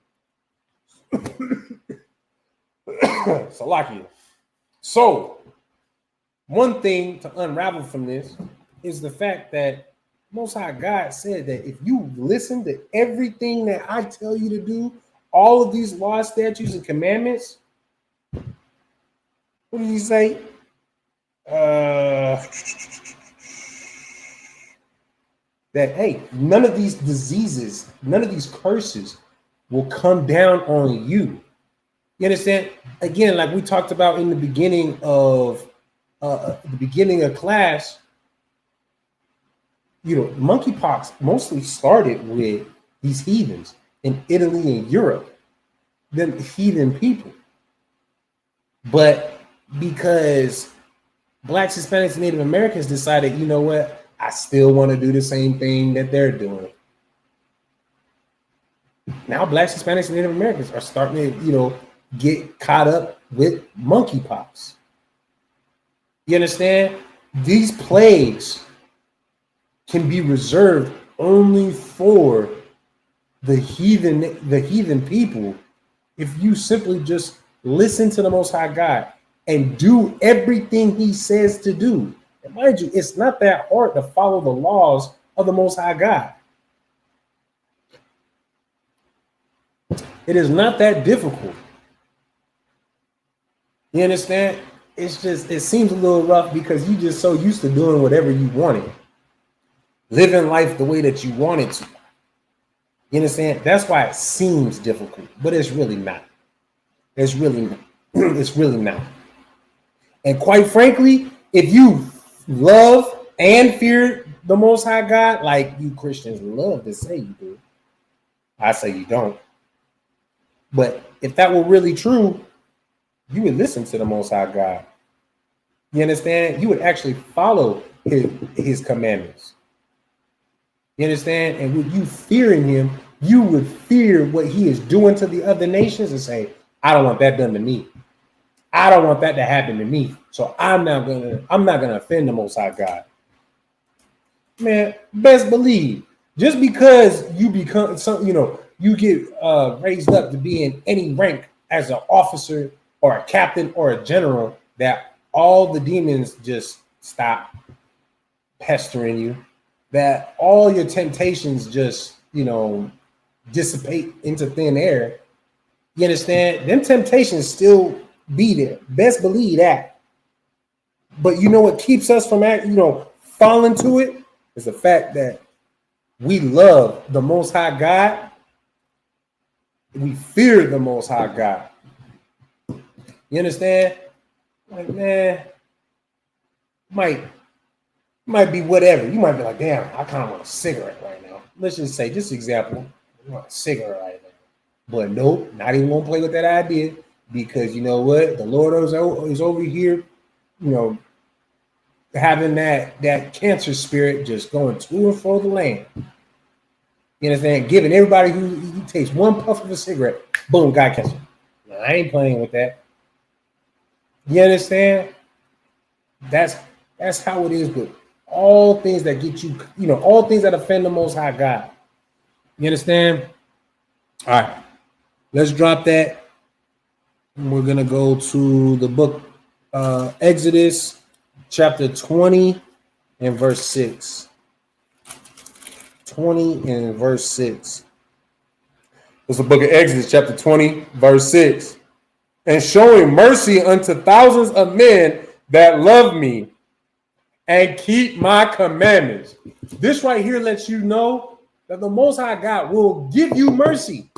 Salakia. So, one thing to unravel from this is the fact that Most High God said that if you listen to everything that I tell you to do, all of these laws, statutes, and commandments, what did he say? That, hey, none of these diseases, none of these curses will come down on you. You understand? Again, like we talked about in the beginning of class, you know, monkeypox mostly started with these heathens in Italy and Europe, them heathen people. But because Blacks, Hispanics, and Native Americans decided, you know what, I still want to do the same thing that they're doing. Now Blacks, Hispanics, and Native Americans are starting to, you know, get caught up with monkeypox. You understand? These plagues can be reserved only for the heathen people if you simply just listen to the Most High God and do everything he says to do. And mind you, it's not that hard to follow the laws of the Most High God. It is not that difficult. You understand? It's just, it seems a little rough because you just so used to doing whatever you wanted, living life the way that you wanted to. You understand? That's why it seems difficult, but it's really not. It's really not. And quite frankly, if you love and fear the Most High God, like you Christians love to say you do, I say you don't. But if that were really true, you would listen to the Most High God. You understand? You would actually follow his commandments. You understand? And with you fearing him, you would fear what he is doing to the other nations and say, I don't want that done to me. I don't want that to happen to me. So I'm not gonna offend the Most High God. Man, best believe, just because you become some, you know, you get raised up to be in any rank as an officer or a captain or a general, that all the demons just stop pestering you, that all your temptations just, you know, dissipate into thin air. You understand? Them temptations still be there. Best believe that. But you know what keeps us from, you know, falling to it is the fact that we love the Most High God. We fear the Most High God. You understand? Like, man, might be whatever. You might be like, damn, I kind of want a cigarette right now. Let's just say, just example, I want a cigarette right now. But nope, not even gonna play with that idea, because you know what? The Lord is over here, you know, having that cancer spirit just going to and fro the land. You understand? Giving everybody who takes one puff of a cigarette, boom, God catch him. Now, I ain't playing with that. You understand? That's how it is with all things that get you, you know, all things that offend the Most High God. You understand? All right, let's drop that. And we're gonna go to the book Exodus chapter 20 and verse 6. 20 and verse 6. It's the book of Exodus, chapter 20, verse 6. And showing mercy unto thousands of men that love me and keep my commandments. This right here lets you know that the Most High God will give you mercy,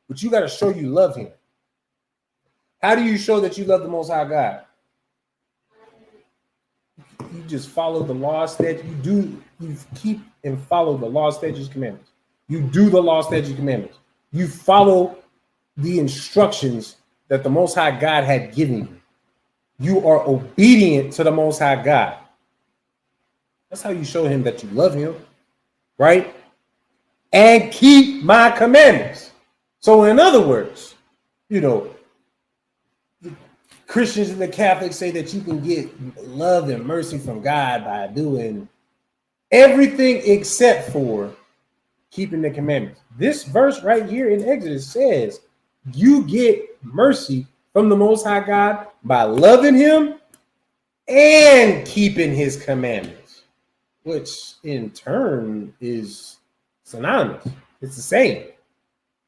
but you got to show you love him. How do you show that you love the Most High God? You just follow the law, statutes. You keep and follow the law, statutes, commandments. You do the law, statutes, commandments. You follow the instructions that the Most High God had given you. You are obedient to the Most High God. That's how you show him that you love him, right? And keep my commandments. So in other words, the Christians and the Catholics say that you can get love and mercy from God by doing everything except for keeping the commandments. This verse right here in Exodus says you get mercy from the Most High God by loving him and keeping his commandments, which in turn is synonymous. It's the same.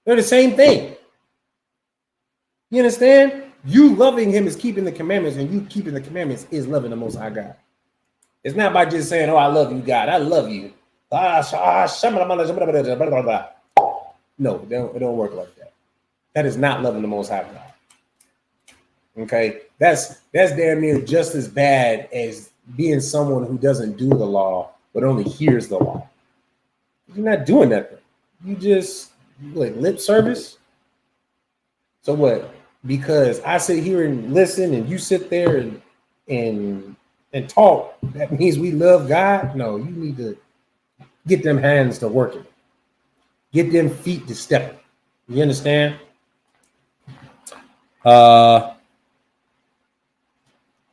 They're the same thing. You understand? You loving him is keeping the commandments, and you keeping the commandments is loving the Most High God. It's not by just saying, "Oh, I love you, God. I love you." No, it don't work like that. That is not loving the Most High God. Okay, that's damn near just as bad as being someone who doesn't do the law but only hears the law. You're not doing nothing. You just lip service. So what? Because I sit here and listen, and you sit there and talk, that means we love God? No, you need to get them hands to working. Get them feet to stepping. You understand?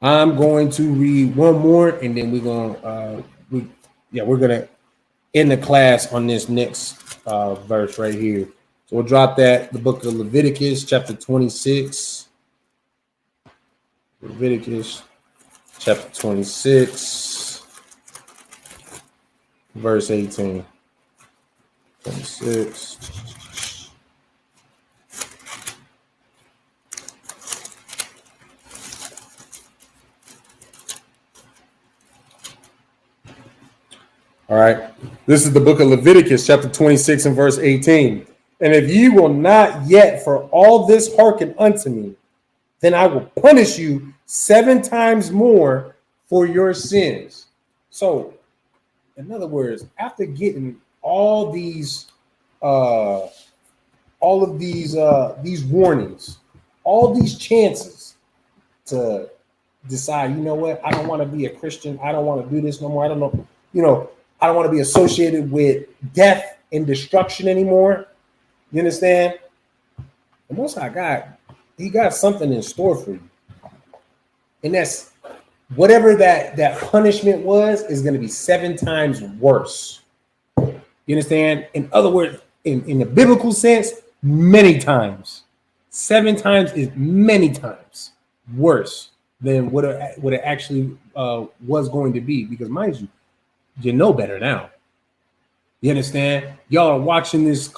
I'm going to read one more, and then we're gonna end the class on this next verse right here. So we'll drop that, the book of Leviticus, chapter 26. Leviticus, chapter 26, verse 18. 26. All right. This is the book of Leviticus, chapter 26 and verse 18. And if ye will not yet for all this hearken unto me, then I will punish you 7 times more for your sins. So, in other words, after getting all these warnings, all these chances to decide, you know what, I don't want to be a Christian. I don't want to do this no more. I don't know, I don't want to be associated with death and destruction anymore. You understand? The Most High God, he got something in store for you. And that's whatever that punishment was is going to be 7 times worse. You understand? In other words, in the biblical sense, many times. 7 times is many times worse than what it actually was going to be. Because mind you, you know better now. You understand? Y'all are watching this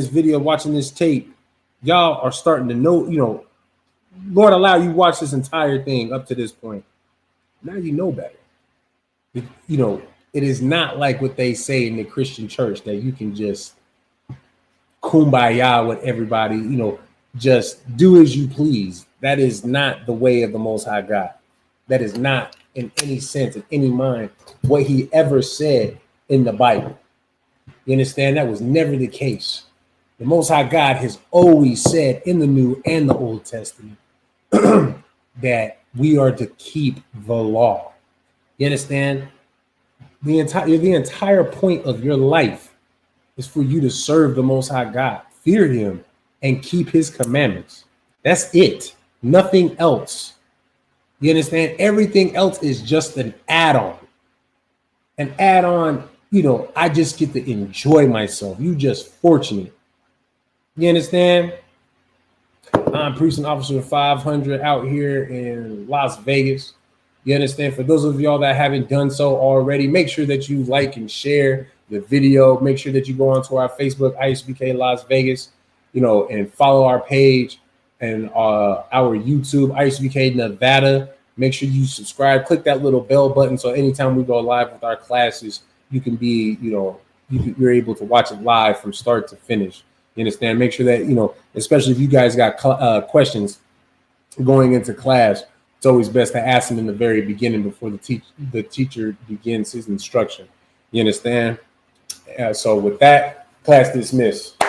video, watching this tape. Y'all are starting to know, Lord allow you watch this entire thing up to this point. Now you know better. It is not like what they say in the Christian church that you can just kumbaya with everybody, just do as you please. That is not the way of the Most High God. That is not in any sense, in any mind, what he ever said in the Bible. You understand? That was never the case. The Most High God has always said in the New and the Old Testament that we are to keep the law. You understand? The entire point of your life is for you to serve the Most High God, fear him, and keep his commandments. That's it. Nothing else. You understand? Everything else is just an add-on. An add-on, I just get to enjoy myself. You just fortunate. You understand? I'm Precinct Officer 500 out here in Las Vegas. You understand? For those of y'all that haven't done so already, make sure that you like and share the video. Make sure that you go onto our Facebook, ISBK Las Vegas, and follow our page and our YouTube, ISBK Nevada. Make sure you subscribe, click that little bell button, so anytime we go live with our classes, you can be, you're able to watch it live from start to finish. You understand? Make sure that, especially if you guys got questions going into class, it's always best to ask them in the very beginning before the teacher begins his instruction. You understand? So with that, class dismissed.